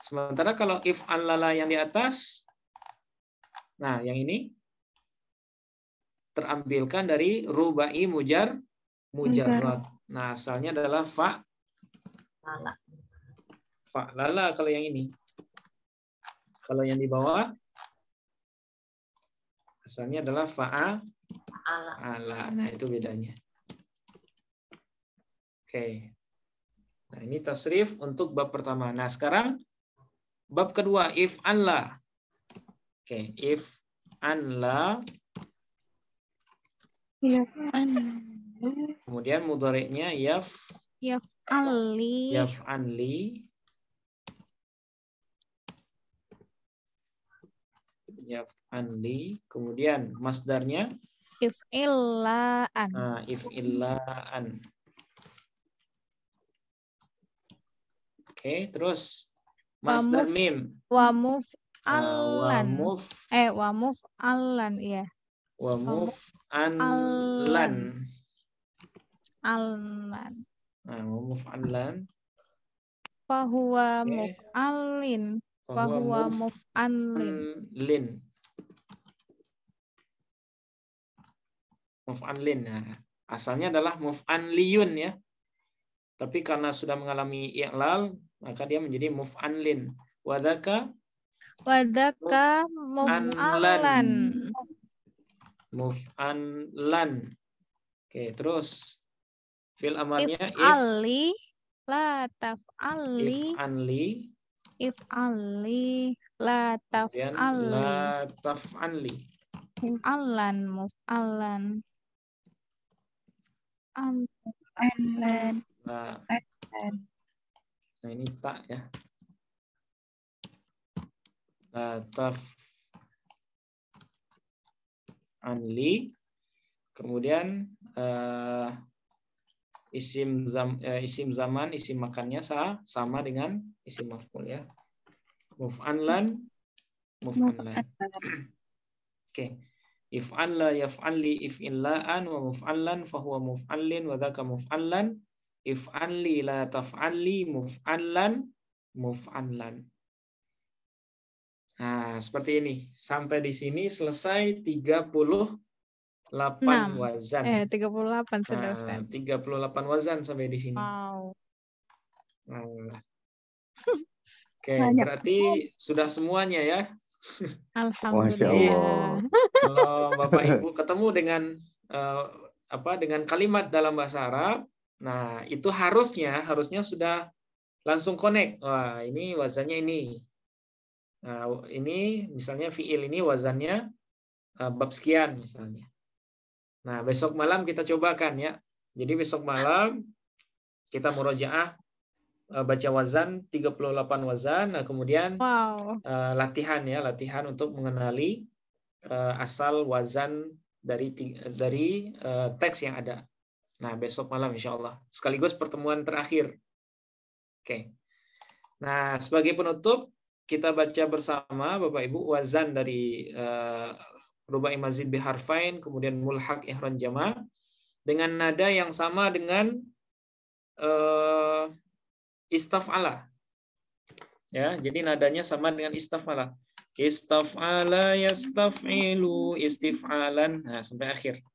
Sementara kalau if'allala yang di atas, nah yang ini terambilkan dari rubai mujarrad. Nah, asalnya adalah fa'lala kalau yang ini. Kalau yang di bawah asalnya adalah fa'ala. Nah, itu bedanya. Oke. Nah, ini tasrif untuk bab pertama. Nah, sekarang bab kedua if'anla. Oke, if'anla. Kemudian mudhari'nya yaf'anli. Yaf'anli. Kemudian masdarnya if'illaan. If'illaan. Oke, terus masdar mim. Wa muf'allan. Wa muf'allan ya. Wa muf'allan. Wa muf'allan. Fahuwa muf'allin. Fahuwa muf'anlin. Muf'anlin. Nah, asalnya adalah muf'anliyun ya. Tapi karena sudah mengalami i'lal, maka dia menjadi muf'anlin. Wadaka muf'alan. Muf'anlan. Oke, terus fil amarnya If'ali la taf'ali. If'anli la kemudian taf'ali. la taf'anli. Muf'alan. Nah ini tak ya. La taf'anli. Kemudian isim zaman, isim makannya sama dengan isim maf'ul ya. Muf'anlan. Oke. If'alla yaf'alli if'illaan wa muf'allan fahuwa muf'allin wa dzaka muf'allan. If'alli la taf'alli muf'allan. Nah, seperti ini. Sampai di sini selesai 38 wazan. 38 sudah, Ustaz. 38 wazan sampai di sini. Wow. Oke, berarti sudah semuanya ya. Alhamdulillah. Kalau Bapak Ibu ketemu dengan kalimat dalam bahasa Arab, nah itu harusnya sudah langsung connect. Wah, ini wazannya ini. Nah, ini misalnya fiil ini wazannya bab sekian misalnya. Nah, besok malam kita cobakan ya. Jadi besok malam kita murojaah baca wazan 38 wazan. Nah, kemudian latihan untuk mengenali asal wazan dari teks yang ada. Nah, besok malam insya Allah. Sekaligus pertemuan terakhir. Oke. Nah, sebagai penutup kita baca bersama Bapak Ibu wazan dari rubai mazid biharfain, kemudian mulhaq ihron jama dengan nada yang sama dengan istaf'ala. Ya, jadi nadanya sama dengan istaf'ala. Istaf'ala yastaf'ilu istif'alan. Nah, sampai akhir.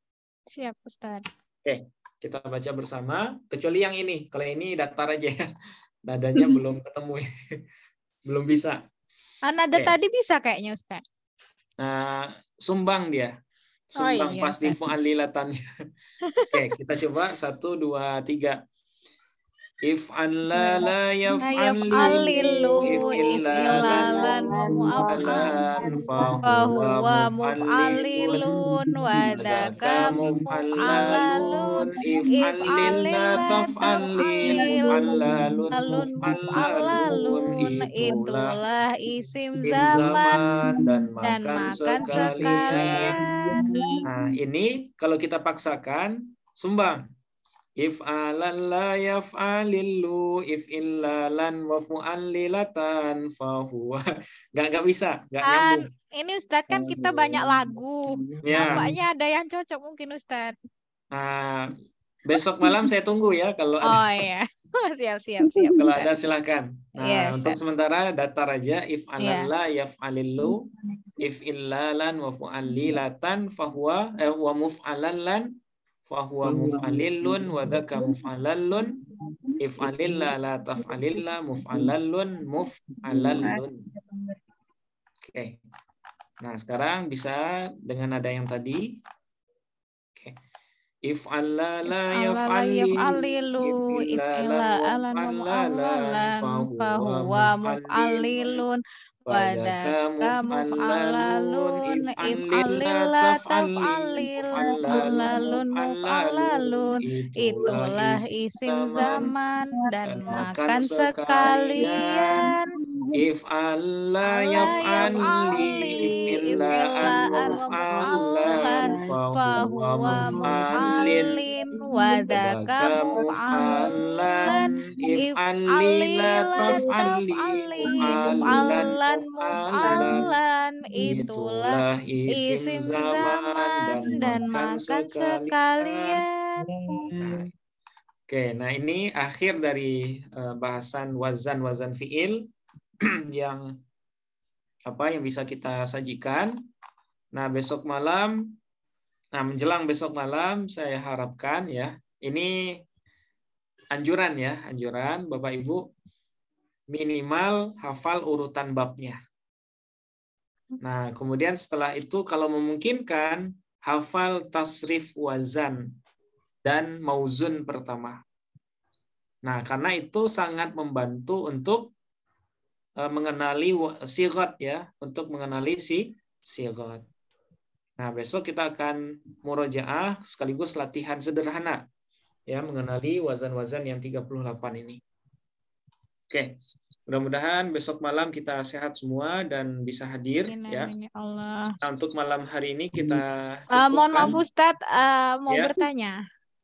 Siap, Ustaz. Oke, kita baca bersama. Kecuali yang ini. Kalau ini datar aja ya. Nadanya belum ketemu. Belum bisa. Nada tadi bisa kayaknya, Ustaz. Sumbang dia. Sumbang pas di fu'alilatannya. Oke, kita coba 1, 2, 3. If'alla la yaf'allilu if'illalan mu'af'alan fahuwa muf'allilun wa dzaka muf'allalun if'allil la taf'alli muf'allalun itulah isim zaman dan makan sekalian. Nah, ini kalau kita paksakan sumbang. If'alan la yaf'alillu if'illalan wa fu'allilatan fahuwa. Nggak bisa, nggak nyambung. Ini Ustadz kan kita banyak lagu. Nampaknya ada yang cocok mungkin Ustadz. Besok malam saya tunggu ya kalau ada. Oh iya. Siap. Kalau ada silakan. Nah, untuk sementara datar aja if'alan la yaf'alillu if'illalan wa fu'allilatan fahuwa wa muf'alan fahuwa muf'alilun wa dzaka muf'alalun if'alilla la taf'alilla muf'alalun muf'alalun. Oke. Nah, sekarang bisa dengan nada yang tadi. Oke. If'alla la yaf'alilu if'illalan muf'allalan fahuwa muf'alilun wa dzaka muf'alalun if'allilla taf'allil muf'allalun itulah isim zaman dan makan sekalian. If'alla yaf'alli if'illaan muf'allan fahuwa muf'allin wa dzaka muf'allan if'alli la taf'alli muf'allan itulah isim zaman dan makan sekalian. Oke, nah ini akhir dari bahasan wazan fi'il yang apa yang bisa kita sajikan. Nah, besok malam, menjelang besok malam saya harapkan ya, ini anjuran ya, anjuran Bapak Ibu minimal hafal urutan babnya. Nah, kemudian setelah itu kalau memungkinkan hafal tasrif wazan dan mauzun pertama. Nah, karena itu sangat membantu untuk mengenali sighat ya, untuk mengenali sighat. Nah, besok kita akan murojaah sekaligus latihan sederhana ya, mengenali wazan-wazan yang 38 ini. Oke. Mudah-mudahan besok malam kita sehat semua dan bisa hadir ya. Amin, ya Allah. Nah, untuk malam hari ini kita Mohon maaf cukupkan. Ustadz, mau Ya. bertanya.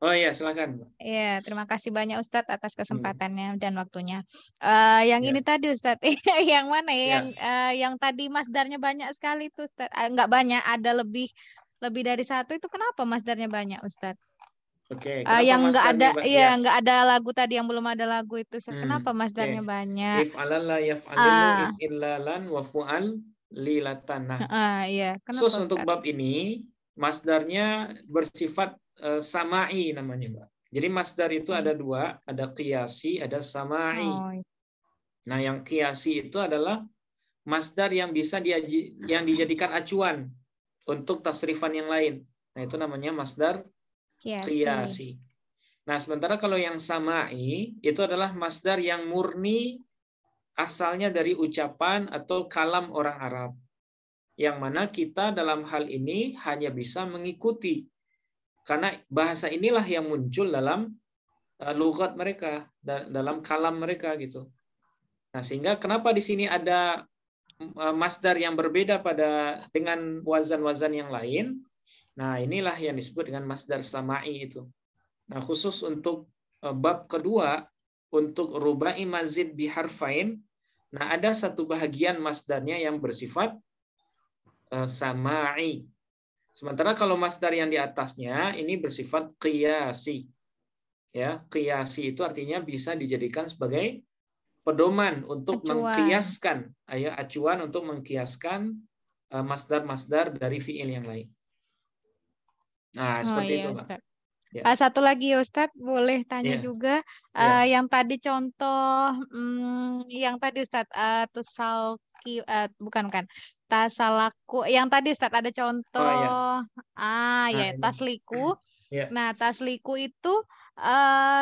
Oh iya, silakan. Ya, terima kasih banyak Ustadz atas kesempatannya dan waktunya. Ya. Yang ini tadi Ustadz, yang mana ya? Ya. Yang tadi masdarnya banyak sekali tuh Ustadz. Enggak banyak, ada lebih dari satu, itu kenapa masdarnya banyak Ustadz? Oke, Yang enggak ada, ya. enggak ada lagu tadi, yang belum ada lagu itu Ustadz. Kenapa masdarnya Oke. banyak? If'alan la yaf'alilu if'illalan wa fu'al lilatan. Iya, Khusus kenapa untuk Ustadz? bab ini masdarnya bersifat sama'i namanya, Mbak. Jadi masdar itu ada dua, ada qiyasi, ada sama'i. Oh. Nah, yang qiyasi itu adalah masdar yang bisa yang dijadikan acuan untuk tasrifan yang lain. Nah, itu namanya masdar qiyasi. Nah, sementara kalau yang sama'i itu adalah masdar yang murni asalnya dari ucapan atau kalam orang Arab. Yang mana kita dalam hal ini hanya bisa mengikuti. Karena bahasa inilah yang muncul dalam lughat mereka, dalam kalam mereka gitu. Nah, sehingga kenapa di sini ada masdar yang berbeda dengan wazan-wazan yang lain? Nah, inilah yang disebut dengan masdar sama'i itu. Nah, khusus untuk bab kedua, untuk rubai mazid biharfain, nah ada satu bahagian masdarnya yang bersifat sama'i. Sementara kalau masdar yang di atasnya ini bersifat qiyasi. Ya, qiyasi itu artinya bisa dijadikan sebagai pedoman untuk mengkiaskan, acuan untuk mengkiaskan masdar-masdar dari fiil yang lain. Nah, seperti itu, Pak. Ya. Satu lagi Ustadz, boleh tanya juga. Yang tadi contoh, yang tadi Ustadz, tusalki, bukan. Tasalaku. Yang tadi Ustadz ada contoh, tasliku. Nah, tasliku itu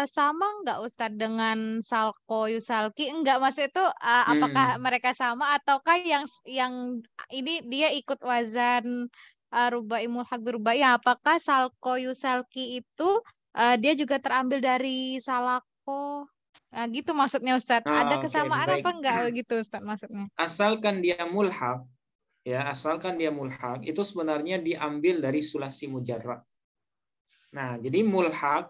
sama nggak Ustadz dengan salko yusalki? Enggak, maksud itu apakah mereka sama ataukah yang ini dia ikut wazan rubai mulhaq birubai? Apakah salko yusalki itu dia juga terambil dari salako? Nah, gitu maksudnya Ustadz. Ada kesamaan apa enggak gitu Ustadz maksudnya? Asalkan dia mulhaq, ya, asalkan dia mulhaq itu sebenarnya diambil dari sulasi mujarrad. Nah, jadi mulhaq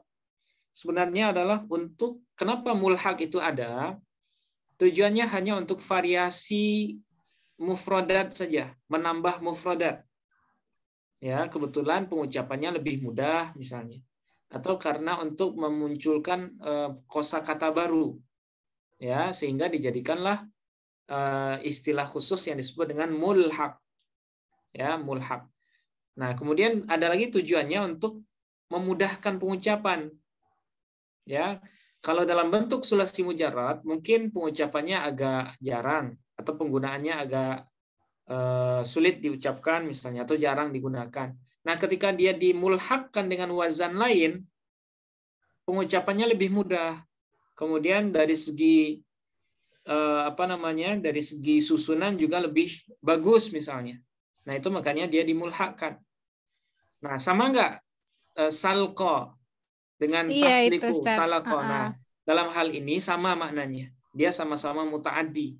sebenarnya adalah untuk, kenapa mulhaq itu ada? Tujuannya hanya untuk variasi mufradat saja, menambah mufradat. Ya, kebetulan pengucapannya lebih mudah misalnya. Atau karena untuk memunculkan kosakata baru. Ya, sehingga dijadikanlah istilah khusus yang disebut dengan mulhaq. Ya, mulhaq. Nah, kemudian ada lagi tujuannya untuk memudahkan pengucapan. Ya, kalau dalam bentuk sulasi mujarrad mungkin pengucapannya agak jarang atau penggunaannya agak sulit diucapkan misalnya atau jarang digunakan. Nah, ketika dia dimulhaqkan dengan wazan lain, pengucapannya lebih mudah. Kemudian dari segi dari segi susunan juga lebih bagus misalnya. Nah, itu makanya dia dimulhaqkan. Nah, sama nggak salqa dengan tasliku, salqa. Nah, dalam hal ini sama maknanya. Dia sama-sama muta'addi.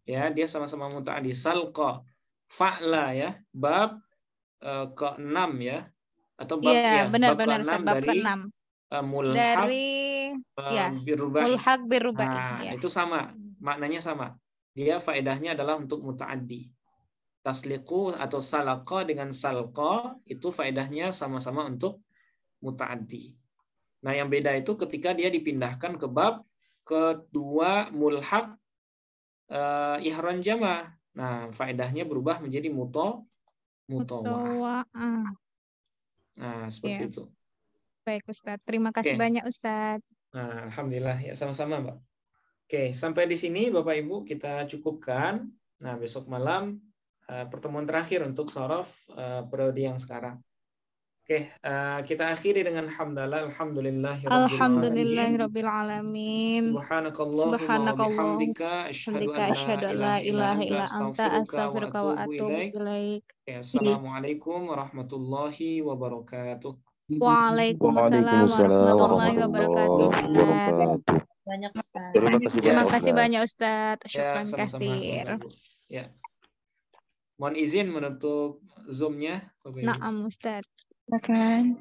Ya, dia sama-sama muta'addi. Salqa, fa'la ya, bab ke-6 ya. Atau bab bab ke-6 dari mulhaq birubai. Mulhaq birubai. Nah, itu sama, maknanya sama. Dia faedahnya adalah untuk muta'addi. Tasliku atau salqa dengan salqa itu faedahnya sama-sama untuk muta'addi. Nah, yang beda itu ketika dia dipindahkan ke bab kedua mulhaq ihron jama. Nah, faedahnya berubah menjadi mutawa'ah. Nah, seperti itu. Baik, Ustadz. Terima kasih banyak, Ustadz. Nah, alhamdulillah ya, sama-sama, Mbak. Oke, sampai di sini Bapak Ibu kita cukupkan. Nah, besok malam pertemuan terakhir untuk shorof periode yang sekarang. Oke, kita akhiri dengan Alhamdulillahirabbil alamin. Subhanakallahumma wa bihamdika asyhadu an la ilaha illa anta astaghfiruka wa atubu ilaik. Assalamualaikum warahmatullahi wabarakatuh. Waalaikumsalam warahmatullahi wabarakatuh. Banyak Ustaz. Terima kasih banyak Ustaz. Syukran kasih. Ya. Mohon izin menutup Zoom-nya. Naam Ustaz. Silakan.